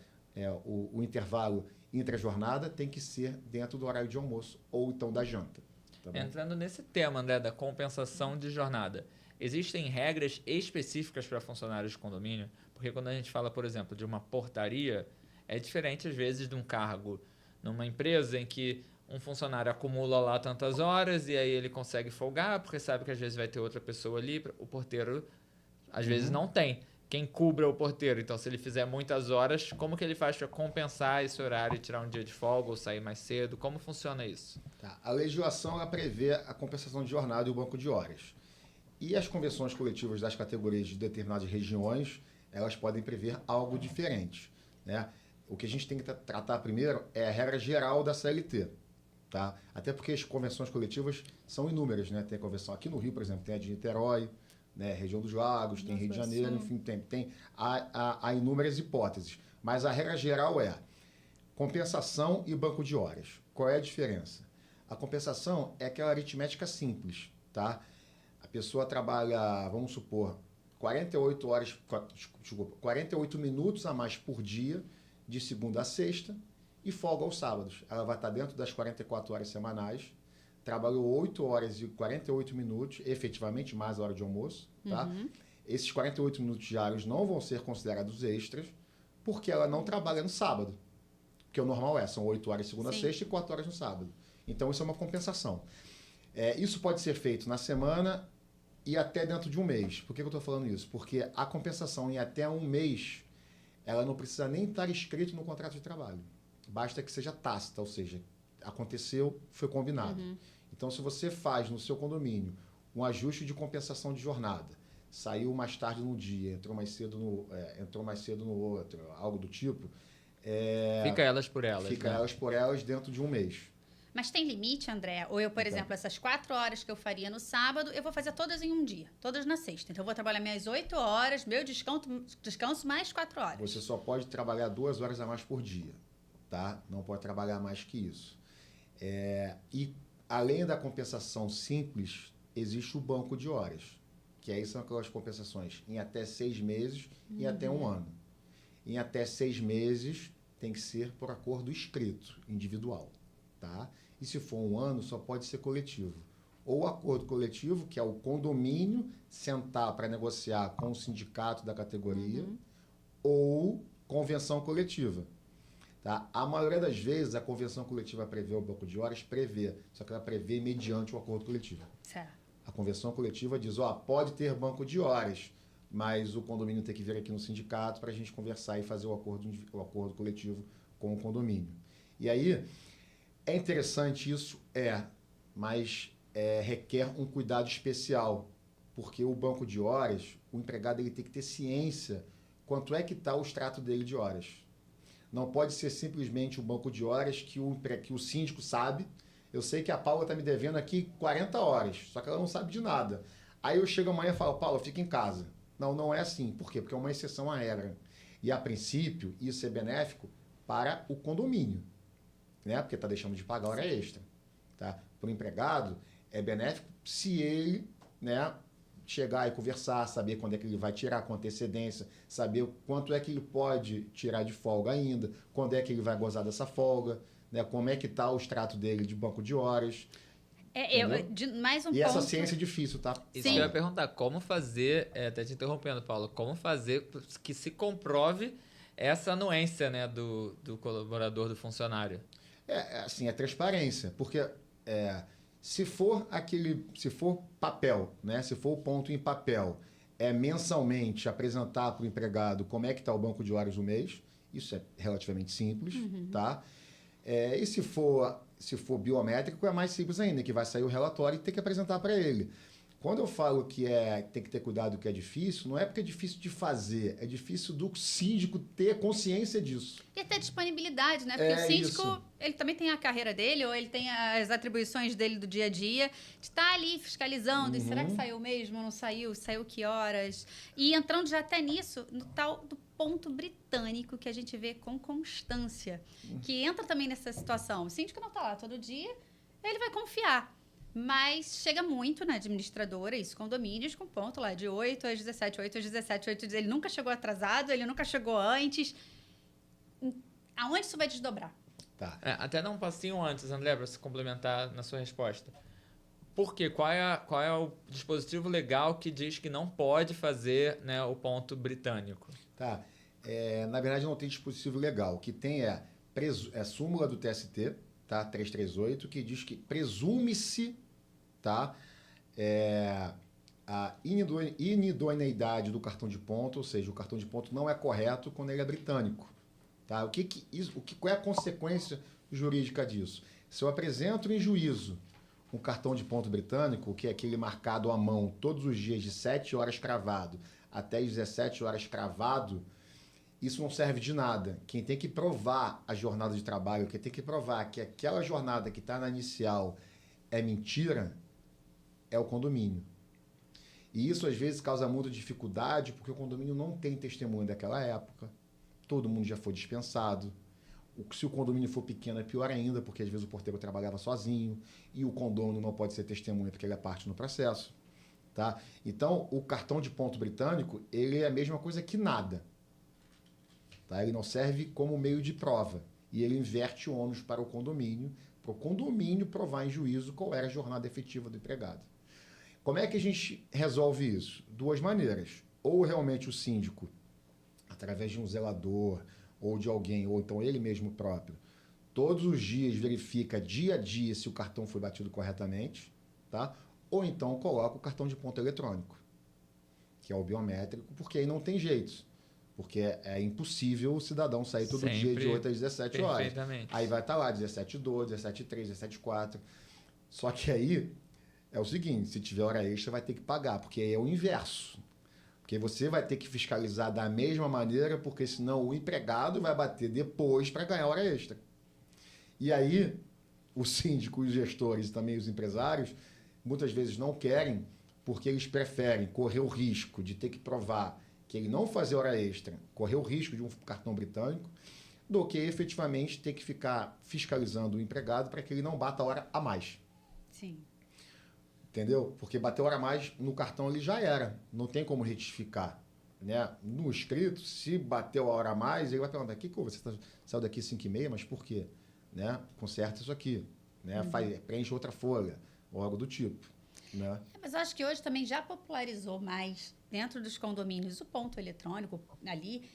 o intervalo intra-jornada tem que ser dentro do horário de almoço ou então da janta. Tá bom? Entrando nesse tema, André, da compensação de jornada, existem regras específicas para funcionários de condomínio? Porque quando a gente fala, por exemplo, de uma portaria, é diferente às vezes de um cargo numa empresa em que um funcionário acumula lá tantas horas e aí ele consegue folgar porque sabe que às vezes vai ter outra pessoa ali. O porteiro às vezes não tem quem cubra o porteiro. Então, se ele fizer muitas horas, como que ele faz para compensar esse horário e tirar um dia de folga ou sair mais cedo? Como funciona isso? Tá. A legislação ela prevê a compensação de jornada e o banco de horas. E as convenções coletivas das categorias de determinadas regiões, elas podem prever algo diferente, né? O que a gente tem que tratar primeiro é a regra geral da CLT. Tá? Até porque as convenções coletivas são inúmeras, né? Tem a convenção aqui no Rio, por exemplo, tem a de Niterói, né? Região dos Lagos, tem Rio de Janeiro, enfim, há inúmeras hipóteses. Mas a regra geral é compensação e banco de horas. Qual é a diferença? A compensação é aquela aritmética simples, tá? A pessoa trabalha, vamos supor, 48 minutos a mais por dia, de segunda a sexta, e folga aos sábados. Ela vai estar dentro das 44 horas semanais, trabalhou 8 horas e 48 minutos, efetivamente mais a hora de almoço, tá? Esses 48 minutos diários não vão ser considerados extras, porque ela não trabalha no sábado. Porque o normal são 8 horas de segunda a sexta e 4 horas no sábado. Então, isso é uma compensação. Isso pode ser feito na semana e até dentro de um mês. Por que eu estou falando isso? Porque a compensação em até um mês, ela não precisa nem estar escrito no contrato de trabalho. Basta que seja tácita, ou seja, aconteceu, foi combinado. Então, se você faz no seu condomínio um ajuste de compensação de jornada, saiu mais tarde num dia, entrou mais cedo no outro, algo do tipo... Fica elas por elas. Fica elas por elas dentro de um mês. Mas tem limite, André? Ou eu, por exemplo, essas 4 horas que eu faria no sábado, eu vou fazer todas em um dia, todas na sexta. Então, eu vou trabalhar minhas 8 horas, meu descanso mais 4 horas. Você só pode trabalhar 2 horas a mais por dia, tá? Não pode trabalhar mais que isso. E, além da compensação simples, existe o banco de horas, que aí são aquelas compensações em até 6 meses e até 1 ano. Em até 6 meses, tem que ser por acordo escrito, individual, tá? E se for 1 ano, só pode ser coletivo. Ou acordo coletivo, que é o condomínio sentar para negociar com o sindicato da categoria, ou convenção coletiva. Tá? A maioria das vezes, a convenção coletiva prevê o banco de horas, só que ela prevê mediante o acordo coletivo. Certo. A convenção coletiva diz, pode ter banco de horas, mas o condomínio tem que vir aqui no sindicato para a gente conversar e fazer o acordo coletivo com o condomínio. E aí, é interessante isso? Mas requer um cuidado especial, porque o banco de horas, o empregado ele tem que ter ciência quanto é que está o extrato dele de horas. Não pode ser simplesmente um banco de horas que o síndico sabe. Eu sei que a Paula está me devendo aqui 40 horas, só que ela não sabe de nada. Aí eu chego amanhã e falo, Paula, fica em casa. Não é assim. Por quê? Porque é uma exceção à regra. E, a princípio, isso é benéfico para o condomínio, né? Porque está deixando de pagar hora extra. Tá? Para o empregado, é benéfico se ele, né, chegar e conversar, saber quando é que ele vai tirar com antecedência, saber quanto é que ele pode tirar de folga ainda, quando é que ele vai gozar dessa folga, né, como é que está o extrato dele de banco de horas. Mais um e ponto. essa ciência é difícil, tá? Isso que eu ia perguntar, como fazer, até te interrompendo, Paulo, como fazer que se comprove essa anuência, né, do colaborador, do funcionário? É transparência, porque se for papel, né, se for o ponto em papel, mensalmente apresentar para o empregado como é que está o banco de horas do mês, isso é relativamente simples, tá? E se for biométrico, é mais simples ainda, que vai sair o relatório e tem que apresentar para ele. Quando eu falo que tem que ter cuidado que é difícil, não é porque é difícil de fazer, é difícil do síndico ter consciência disso. E até disponibilidade, né? Porque o síndico, ele também tem a carreira dele, ou ele tem as atribuições dele do dia a dia, de estar ali fiscalizando, e será que saiu mesmo, não saiu, saiu que horas? E entrando já até nisso, no tal do ponto britânico que a gente vê com constância, que entra também nessa situação. O síndico não está lá todo dia, ele vai confiar. Mas chega muito na administradora, isso, condomínios, com ponto lá de 8 às 17, 8 às 17, 8 às 17. Ele nunca chegou atrasado, ele nunca chegou antes. Aonde isso vai desdobrar? Tá. Até dar um passinho antes, André, para se complementar na sua resposta. Por quê? Qual é o dispositivo legal que diz que não pode fazer, né, o ponto britânico? Tá. Na verdade, não tem dispositivo legal. O que tem é súmula do TST, tá? 338, que diz que presume-se, tá? A inidoneidade do cartão de ponto, ou seja, o cartão de ponto não é correto quando ele é britânico. Tá? Qual é a consequência jurídica disso? Se eu apresento em juízo um cartão de ponto britânico, que é aquele marcado à mão todos os dias de 7 horas cravado até as 17 horas cravado, isso não serve de nada. Quem tem que provar a jornada de trabalho, quem tem que provar que aquela jornada que está na inicial é mentira, é o condomínio. E isso, às vezes, causa muita dificuldade, porque o condomínio não tem testemunha daquela época. Todo mundo já foi dispensado. Se o condomínio for pequeno, é pior ainda, porque, às vezes, o porteiro trabalhava sozinho e o condômino não pode ser testemunha porque ele é parte no processo. Tá? Então, o cartão de ponto britânico, ele é a mesma coisa que nada. Tá? Ele não serve como meio de prova. E ele inverte o ônus para o condomínio provar em juízo qual era a jornada efetiva do empregado. Como é que a gente resolve isso? 2 maneiras. Ou realmente o síndico, através de um zelador, ou de alguém, ou então ele mesmo próprio, todos os dias verifica dia a dia se o cartão foi batido corretamente, tá? Ou então coloca o cartão de ponto eletrônico, que é o biométrico, porque aí não tem jeito. Porque é impossível o cidadão sair todo dia de 8 às 17 horas. Aí vai estar lá 17h12, 17h03, 17h04. Só que aí é o seguinte, se tiver hora extra vai ter que pagar, porque aí é o inverso. Porque você vai ter que fiscalizar da mesma maneira, porque senão o empregado vai bater depois para ganhar hora extra. E aí o síndico, os gestores e também os empresários muitas vezes não querem, porque eles preferem correr o risco de ter que provar que ele não fazer hora extra, correr o risco de um cartão britânico, do que efetivamente ter que ficar fiscalizando o empregado para que ele não bata a hora a mais. Sim. Entendeu? Porque bater hora a mais no cartão ele já era, não tem como retificar. Né? No escrito, se bateu a hora a mais, ele vai perguntar, você saiu daqui 5h30, mas por quê? Né? Conserta isso aqui, né? Preenche outra folha, ou algo do tipo. Né? Mas eu acho que hoje também já popularizou mais dentro dos condomínios o ponto eletrônico ali.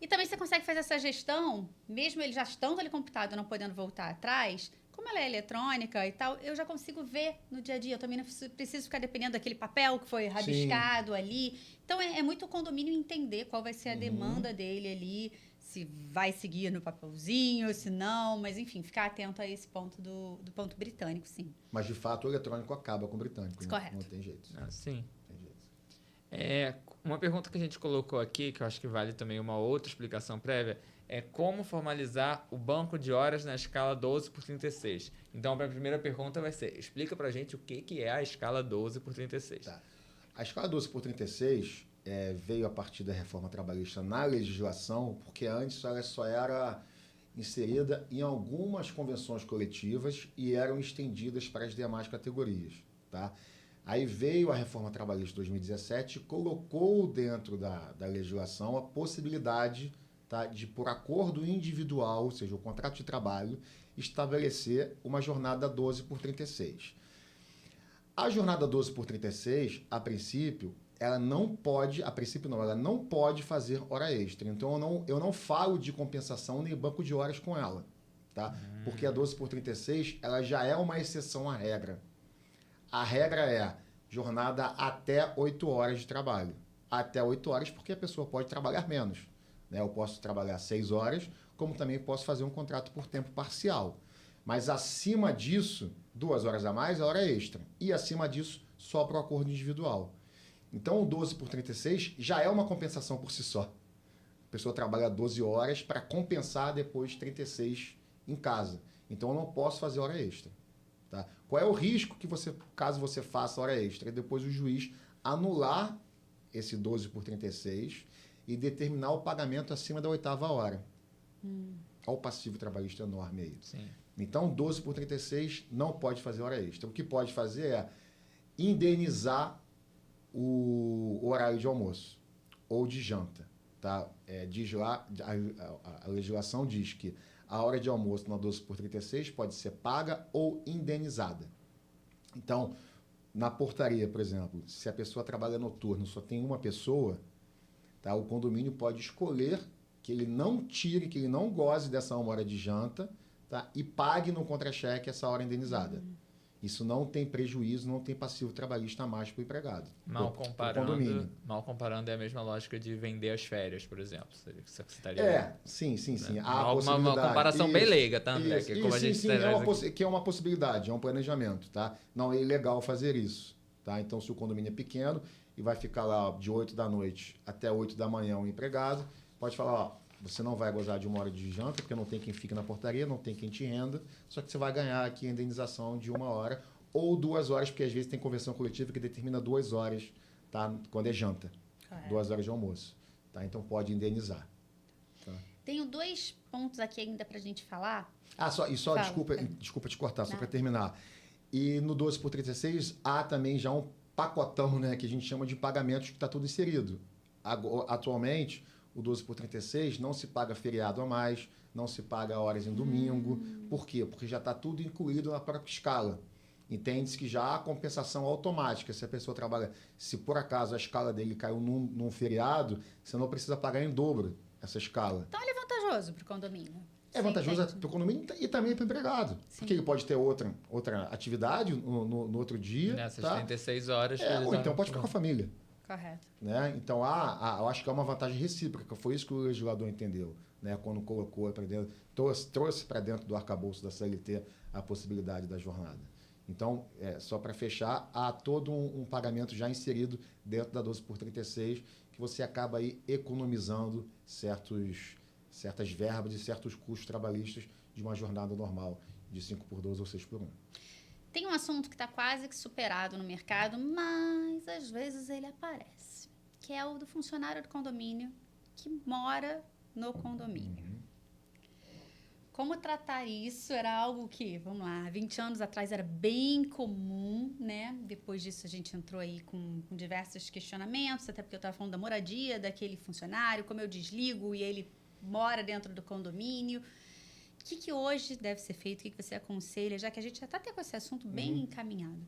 E também você consegue fazer essa gestão, mesmo ele já estando ali computado, não podendo voltar atrás, como ela é eletrônica e tal, eu já consigo ver no dia a dia. Eu também não preciso ficar dependendo daquele papel que foi rabiscado ali. Então, é muito o condomínio entender qual vai ser a demanda dele ali, se vai seguir no papelzinho, se não, mas enfim, ficar atento a esse ponto do ponto britânico, sim. Mas, de fato, o eletrônico acaba com o britânico. Né? Correto. Não tem jeito. Sim. Não tem jeito. Uma pergunta que a gente colocou aqui, que eu acho que vale também uma outra explicação prévia, é como formalizar o banco de horas na escala 12/36. Então, a primeira pergunta vai ser, explica pra gente o que é a escala 12/36. Tá. A escala 12/36 veio a partir da reforma trabalhista na legislação, porque antes ela só era inserida em algumas convenções coletivas e eram estendidas para as demais categorias. Tá? Aí veio a reforma trabalhista de 2017 e colocou dentro da legislação a possibilidade, tá, de, por acordo individual, ou seja, o contrato de trabalho, estabelecer uma jornada 12/36. A jornada 12/36, a princípio, ela não pode fazer hora extra. Então, eu não falo de compensação nem banco de horas com ela, tá? Porque a 12/36, ela já é uma exceção à regra. A regra é jornada até 8 horas de trabalho. Até 8 horas, porque a pessoa pode trabalhar menos. Né? Eu posso trabalhar 6 horas, como também posso fazer um contrato por tempo parcial. Mas acima disso, 2 horas a mais é hora extra. E acima disso, só para o acordo individual. Então, o 12/36 já é uma compensação por si só. A pessoa trabalha 12 horas para compensar depois 36 em casa. Então, eu não posso fazer hora extra. Tá? Qual é o risco que caso você faça hora extra? E depois o juiz anular esse 12/36 e determinar o pagamento acima da 8ª hora. Olha o passivo trabalhista enorme aí. Sim. Então, 12/36 não pode fazer hora extra. O que pode fazer é indenizar o horário de almoço ou de janta. Tá? Diz lá, a legislação diz que a hora de almoço na 12/36 pode ser paga ou indenizada. Então, na portaria, por exemplo, se a pessoa trabalha noturno, só tem uma pessoa, tá? O condomínio pode escolher que ele não tire, que ele não goze dessa 1 hora de janta, tá? E pague no contra-cheque essa hora indenizada. Isso não tem prejuízo, não tem passivo trabalhista a mais para o empregado. Mal pro comparando, é a mesma lógica de vender as férias, por exemplo. Você estaria, sim. né? Há Uma comparação bem leiga, tá, André? Que como a gente sim, que é uma possibilidade, é um planejamento, tá? Não é ilegal fazer isso, tá? Então, se o condomínio é pequeno e vai ficar lá de 8 da noite até 8 da manhã o empregado, pode falar, ó, você não vai gozar de 1 hora de janta, porque não tem quem fique na portaria, não tem quem te renda, só que você vai ganhar aqui a indenização de 1 hora ou 2 horas, porque às vezes tem convenção coletiva que determina 2 horas, tá? Quando é janta. Correto. 2 horas de almoço. Tá? Então pode indenizar. Tá? Tenho 2 pontos aqui ainda pra gente falar. Fala. Desculpa te cortar, só para terminar. E no 12 por 36 há também já um pacotão, né, que a gente chama de pagamentos que está tudo inserido. Atualmente, o 12 por 36 não se paga feriado a mais, não se paga horas em domingo. Por quê? Porque já está tudo incluído na própria escala. Entende-se que já há compensação automática. Se a pessoa trabalha, se por acaso a escala dele caiu num feriado, você não precisa pagar em dobro essa escala. Então ele é vantajoso para o condomínio. É vantajoso para o condomínio e também para o empregado. Sim. Porque ele pode ter outra atividade no outro dia. Nessas 36 horas. Ou então pode ficar com a família. Correto. Né? Então, eu acho que é uma vantagem recíproca. Foi isso que o legislador entendeu, né? Quando colocou para dentro, trouxe para dentro do arcabouço da CLT a possibilidade da jornada. Então, só para fechar, há todo um pagamento já inserido dentro da 12 por 36, que você acaba aí economizando certas verbas e certos custos trabalhistas de uma jornada normal de 5 por 12 ou 6 por 1. Tem um assunto que está quase que superado no mercado, mas às vezes ele aparece, que é o do funcionário do condomínio que mora no condomínio. Como tratar isso era algo que, vamos lá, 20 anos atrás era bem comum, né? Depois disso a gente entrou aí com diversos questionamentos, até porque eu estava falando da moradia daquele funcionário, como eu desligo e ele mora dentro do condomínio. O que hoje deve ser feito? O que você aconselha, já que a gente já está até com esse assunto bem encaminhado?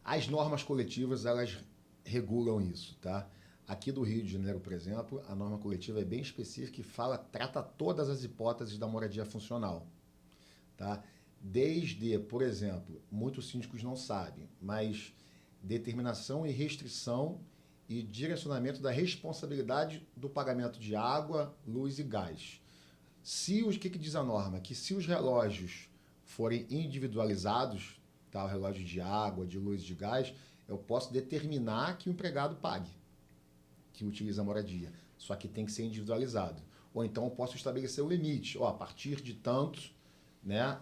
As normas coletivas, elas regulam isso, tá? Aqui do Rio de Janeiro, por exemplo, a norma coletiva é bem específica e trata todas as hipóteses da moradia funcional, tá? Desde, por exemplo, muitos síndicos não sabem, mas determinação e restrição e direcionamento da responsabilidade do pagamento de água, luz e gás. O que diz a norma? Que se os relógios forem individualizados, tá? O relógio de água, de luz e de gás, eu posso determinar que o empregado pague, que utiliza a moradia. Só que tem que ser individualizado. Ou então eu posso estabelecer o limite. A partir de tantos, né,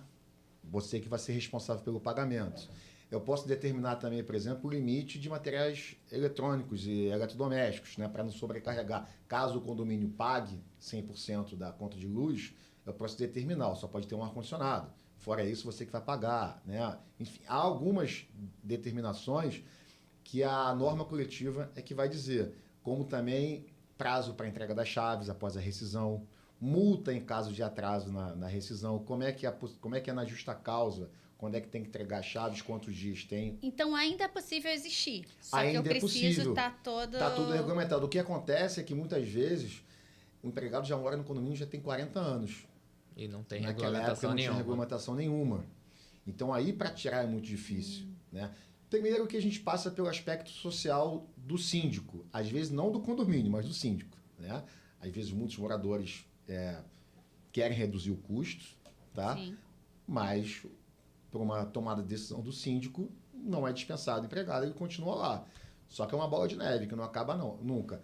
você que vai ser responsável pelo pagamento. Eu posso determinar também, por exemplo, o limite de materiais eletrônicos e eletrodomésticos, né, para não sobrecarregar. Caso o condomínio pague 100% da conta de luz, eu posso determinar, só pode ter um ar-condicionado. Fora isso, você que vai pagar, né? Enfim, há algumas determinações que a norma coletiva é que vai dizer, como também prazo para entrega das chaves após a rescisão, multa em caso de atraso na rescisão, como é que é na justa causa, quando é que tem que entregar chaves, quantos dias tem. Então ainda é possível existir, só ainda que eu preciso estar Está tudo regulamentado. O que acontece é que muitas vezes o empregado já mora no condomínio e já tem 40 anos. E não tem regulamentação nenhuma. Não tinha regulamentação nenhuma. Então aí para tirar é muito difícil, né? Primeiro que a gente passa pelo aspecto social do síndico, às vezes não do condomínio, mas do síndico, né? Às vezes muitos moradores querem reduzir o custo, tá? Sim. Mas por uma tomada de decisão do síndico, não é dispensado o empregado, ele continua lá. Só que é uma bola de neve que não acaba nunca.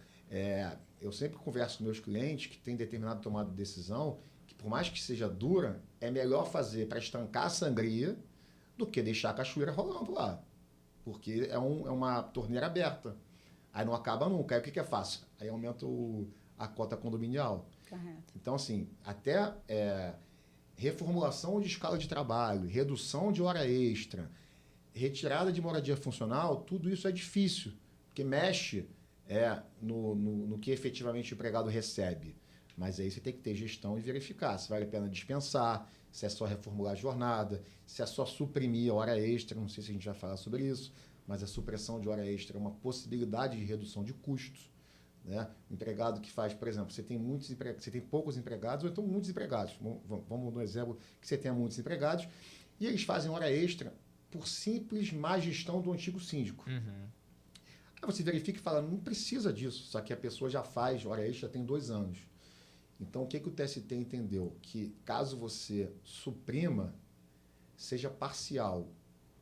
Eu sempre converso com meus clientes que têm determinada tomada de decisão que, por mais que seja dura, é melhor fazer para estancar a sangria do que deixar a cachoeira rolando lá. Porque é uma torneira aberta. Aí não acaba nunca. Aí o que é fácil? Aí aumenta a cota condominial. Correto. Então, assim, até reformulação de escala de trabalho, redução de hora extra, retirada de moradia funcional, tudo isso é difícil, porque mexe no que efetivamente o empregado recebe. Mas aí você tem que ter gestão e verificar se vale a pena dispensar, se é só reformular a jornada, se é só suprimir a hora extra, não sei se a gente vai falar sobre isso, mas a supressão de hora extra é uma possibilidade de redução de custos, né? O empregado que faz, por exemplo, você tem poucos empregados ou então muitos empregados. Vamos no exemplo que você tenha muitos empregados e eles fazem hora extra por simples má gestão do antigo síndico. Uhum. Aí você verifica e fala, não precisa disso, só que a pessoa já faz hora extra tem 2 anos. Então, o que o TST entendeu? Que caso você suprima, seja parcial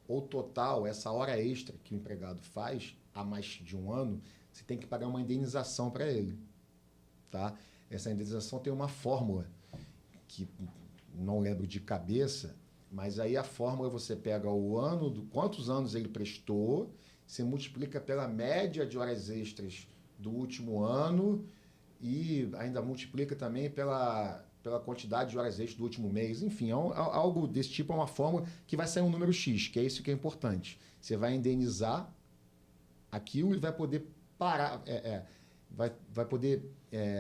ou total, essa hora extra que o empregado faz há mais de 1 ano, você tem que pagar uma indenização para ele. Tá? Essa indenização tem uma fórmula, que não lembro de cabeça, mas aí a fórmula você pega o ano, quantos anos ele prestou, você multiplica pela média de horas extras do último ano e ainda multiplica também pela quantidade de horas extras do último mês. Enfim, algo desse tipo, é uma fórmula que vai sair um número X, que é isso que é importante. Você vai indenizar aquilo e vai poder parar, vai poder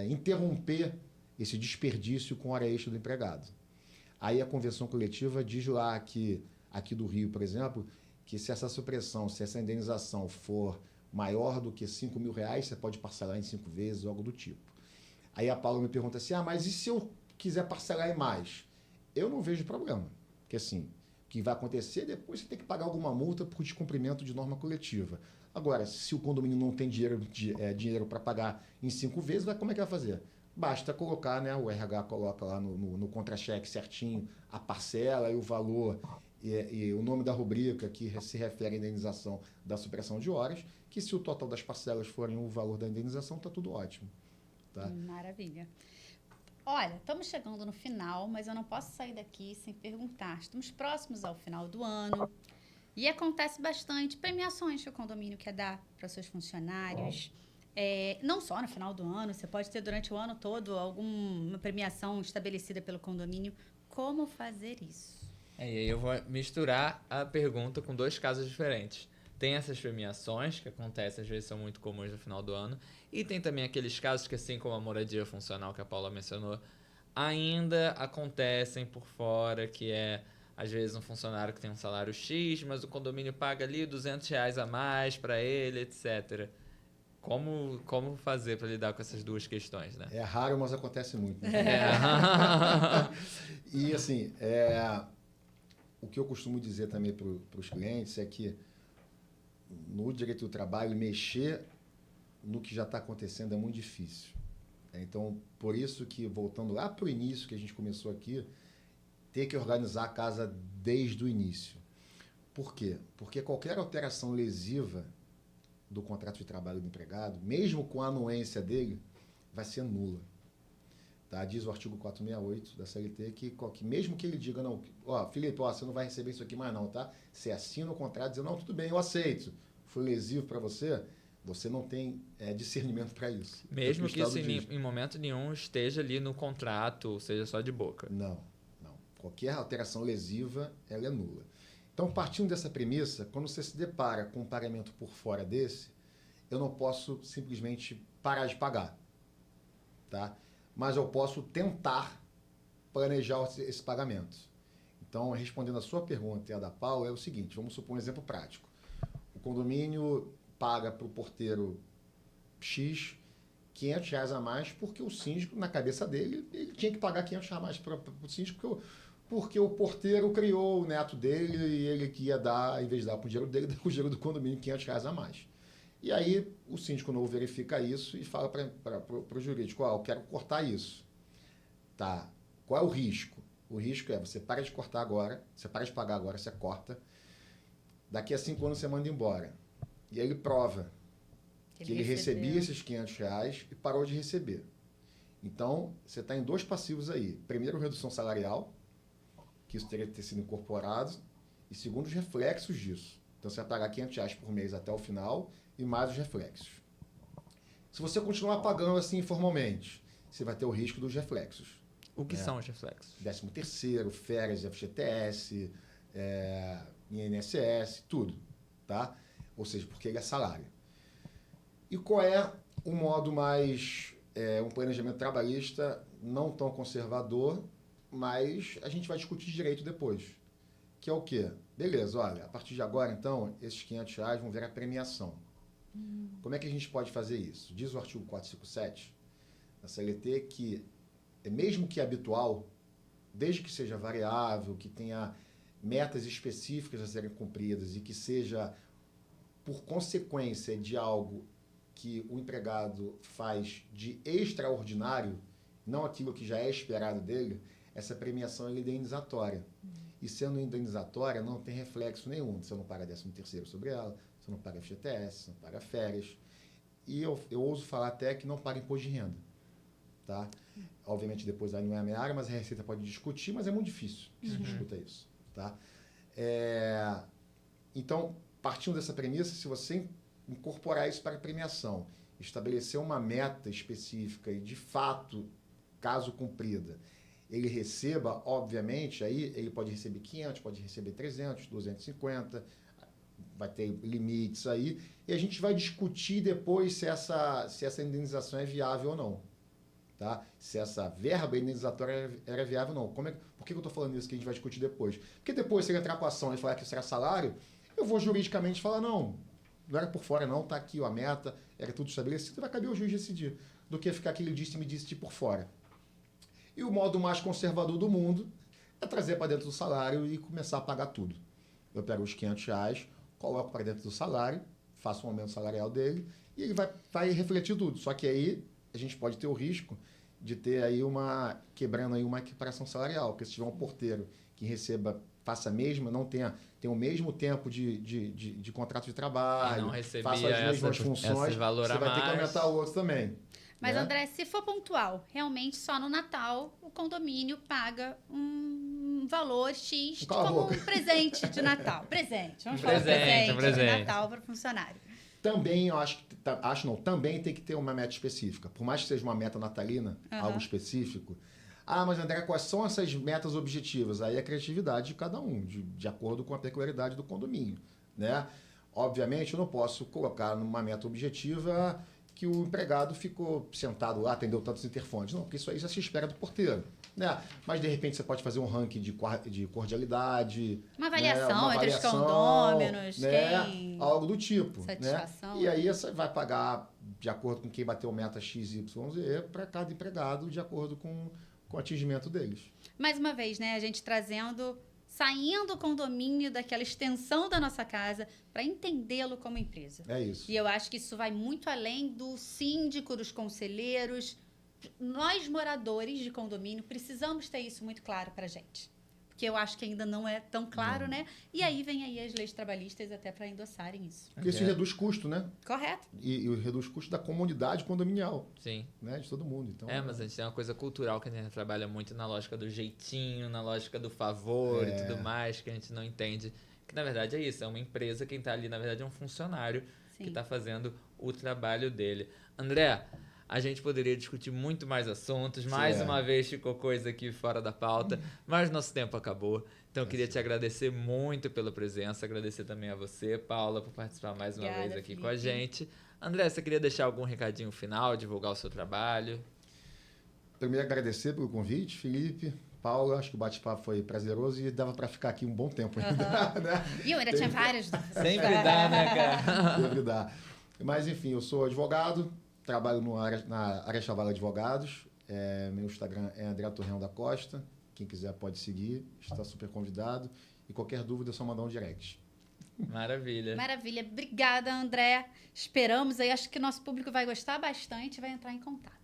interromper esse desperdício com hora extra do empregado. Aí a convenção coletiva diz lá que, aqui do Rio, por exemplo, que se essa supressão, se essa indenização for maior do que R$5.000, você pode parcelar em 5 vezes, algo do tipo. Aí a Paula me pergunta assim, mas e se eu quiser parcelar em mais? Eu não vejo problema, porque assim, o que vai acontecer depois você tem que pagar alguma multa por descumprimento de norma coletiva. Agora, se o condomínio não tem dinheiro para pagar em 5 vezes, como é que vai fazer? Basta colocar, né, o RH coloca lá no contra-cheque certinho a parcela e o valor e o nome da rubrica que se refere à indenização da supressão de horas, que se o total das parcelas forem o valor da indenização, está tudo ótimo. Tá? Maravilha. Olha, estamos chegando no final, mas eu não posso sair daqui sem perguntar. Estamos próximos ao final do ano e acontece bastante premiações que o condomínio quer dar para seus funcionários. Não só no final do ano, você pode ter durante o ano todo alguma premiação estabelecida pelo condomínio. Como fazer isso? E aí eu vou misturar a pergunta com 2 casos diferentes. Tem essas premiações que acontecem, às vezes são muito comuns no final do ano, e tem também aqueles casos que, assim como a moradia funcional que a Paula mencionou, ainda acontecem por fora, que é, às vezes, um funcionário que tem um salário X, mas o condomínio paga ali R$200 a mais para ele, etc. Como fazer para lidar com essas 2 questões, né? É raro, mas acontece muito. Né? E, assim, o que eu costumo dizer também para os clientes é que no direito do trabalho, mexer no que já está acontecendo é muito difícil. Então, por isso que, voltando lá para o início que a gente começou aqui, ter que organizar a casa desde o início. Por quê? Porque qualquer alteração lesiva do contrato de trabalho do empregado, mesmo com a anuência dele, vai ser nula. Tá? Diz o artigo 468 da CLT que mesmo que ele diga, não, Felipe, você não vai receber isso aqui mais não, tá? Você assina o contrato dizendo, não, tudo bem, eu aceito. Foi lesivo para você, você não tem discernimento para isso. Mesmo que isso em momento nenhum esteja ali no contrato, seja só de boca. Não. Qualquer alteração lesiva, ela é nula. Então, partindo dessa premissa, quando você se depara com um pagamento por fora desse, eu não posso simplesmente parar de pagar, tá? Mas eu posso tentar planejar esse pagamento. Então, respondendo a sua pergunta e a da Paula, é o seguinte, vamos supor um exemplo prático. O condomínio paga para o porteiro X R$500 a mais porque o síndico, na cabeça dele, ele tinha que pagar R$500 a mais para o síndico porque o porteiro criou o neto dele e ele que ia dar, em vez de dar para o dinheiro dele, dar o dinheiro do condomínio R$500 a mais. E aí o síndico novo verifica isso e fala para o jurídico, eu quero cortar isso. Tá. Qual é o risco? O risco é você para de cortar agora, você para de pagar agora, você corta. Daqui a 5 anos você manda embora. E aí ele prova que ele recebia esses R$500 e parou de receber. Então, você está em 2 passivos aí. Primeiro, redução salarial, que isso teria que ter sido incorporado. E segundo, os reflexos disso. Então, você vai pagar R$500 por mês até o final e mais os reflexos. Se você continuar pagando assim informalmente, você vai ter o risco dos reflexos. O que são os reflexos? 13º, férias, FGTS, INSS, tudo, tá? Ou seja, porque ele é salário. E qual é o modo mais, um planejamento trabalhista não tão conservador, mas a gente vai discutir direito depois. Que é o quê? Beleza, olha, a partir de agora, então, esses R$500 vão virar premiação. Como é que a gente pode fazer isso? Diz o artigo 457 da CLT que, mesmo que habitual, desde que seja variável, que tenha metas específicas a serem cumpridas e que seja por consequência de algo que o empregado faz de extraordinário, não aquilo que já é esperado dele, essa premiação é indenizatória. E sendo indenizatória, não tem reflexo nenhum. Você não paga 13º sobre ela, você não paga FGTS, você não paga férias. E eu ouso falar até que não paga imposto de renda. Tá? Obviamente, depois aí não é a minha área, mas a Receita pode discutir, mas é muito difícil que se discuta isso. Tá? Então, partindo dessa premissa, se você incorporar isso para a premiação, estabelecer uma meta específica e, de fato, caso cumprida, ele receba, obviamente, aí ele pode receber 500, pode receber 300, 250, vai ter limites aí, e a gente vai discutir depois se essa indenização é viável ou não. Tá? Se essa verba indenizatória era viável ou não. Por que eu estou falando isso que a gente vai discutir depois? Porque depois, se ele entrar com a ação e falar que isso era salário, eu vou juridicamente falar, não era por fora não, está aqui a meta, era tudo estabelecido, vai caber o juiz decidir, do que ficar aquele disse-me disse por fora. E o modo mais conservador do mundo é trazer para dentro do salário e começar a pagar tudo. Eu pego os R$500, coloco para dentro do salário, faço um aumento salarial dele e ele vai refletir tudo. Só que aí a gente pode ter o risco de ter aí quebrando aí uma equiparação salarial, porque se tiver um porteiro que faça a mesma, não tenha o mesmo tempo de contrato de trabalho, não recebia faça as mesmas funções, valor você vai ter que aumentar o outro também. Mas, né? André, se for pontual, realmente só no Natal o condomínio paga um valor X como um presente de Natal. Presente, vamos falar presente de Natal para o funcionário. Também, eu também tem que ter uma meta específica. Por mais que seja uma meta natalina, algo específico. Mas André, quais são essas metas objetivas? Aí é a criatividade de cada um, de acordo com a peculiaridade do condomínio. Né? Obviamente, eu não posso colocar numa meta objetiva que o empregado ficou sentado lá, atendeu tantos interfones. Não, porque isso aí já se espera do porteiro. Né? Mas, de repente, você pode fazer um ranking de cordialidade. Uma avaliação entre os condôminos. Né? Algo do tipo. Satisfação. Né? E aí você vai pagar de acordo com quem bateu meta XYZ para cada empregado de acordo com o atingimento deles. Mais uma vez, né? A gente saindo do condomínio, daquela extensão da nossa casa, para entendê-lo como empresa. É isso. E eu acho que isso vai muito além do síndico, dos conselheiros. Nós, moradores de condomínio, precisamos ter isso muito claro para a gente. Porque eu acho que ainda não é tão claro, né? E aí vem aí as leis trabalhistas até para endossarem isso. Porque isso reduz custo, né? Correto. E reduz custo da comunidade condominial. Sim. Né? De todo mundo. Então, mas a gente tem uma coisa cultural que a gente trabalha muito na lógica do jeitinho, na lógica do favor e tudo mais, que a gente não entende. Que na verdade é isso, é uma empresa, quem está ali na verdade é um funcionário que está fazendo o trabalho dele. André, a gente poderia discutir muito mais assuntos. Mais uma vez ficou coisa aqui fora da pauta, mas nosso tempo acabou. Então, eu queria te agradecer muito pela presença, agradecer também a você, Paula, por participar mais uma vez aqui com a gente. André, você queria deixar algum recadinho final, divulgar o seu trabalho? Primeiro, agradecer pelo convite, Felipe, Paula. Acho que o bate-papo foi prazeroso e dava para ficar aqui um bom tempo ainda. Né? E eu ainda tinha várias dúvidas. Sempre dá, né, cara? Sempre dá. Mas, enfim, eu sou advogado. Trabalho na área Chaval Advogados. Meu Instagram é André Torreão da Costa. Quem quiser pode seguir. Está super convidado. E qualquer dúvida é só mandar um direct. Maravilha. Maravilha. Obrigada, André. Esperamos aí. Acho que nosso público vai gostar bastante e vai entrar em contato.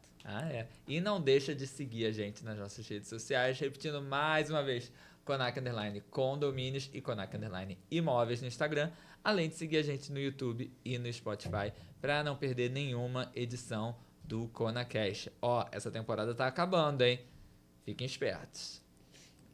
E não deixa de seguir a gente nas nossas redes sociais. Repetindo mais uma vez. Conac _ Condomínios e Conac _ Imóveis no Instagram. Além de seguir a gente no YouTube e no Spotify para não perder nenhuma edição do ConaCast. Essa temporada tá acabando, hein? Fiquem espertos.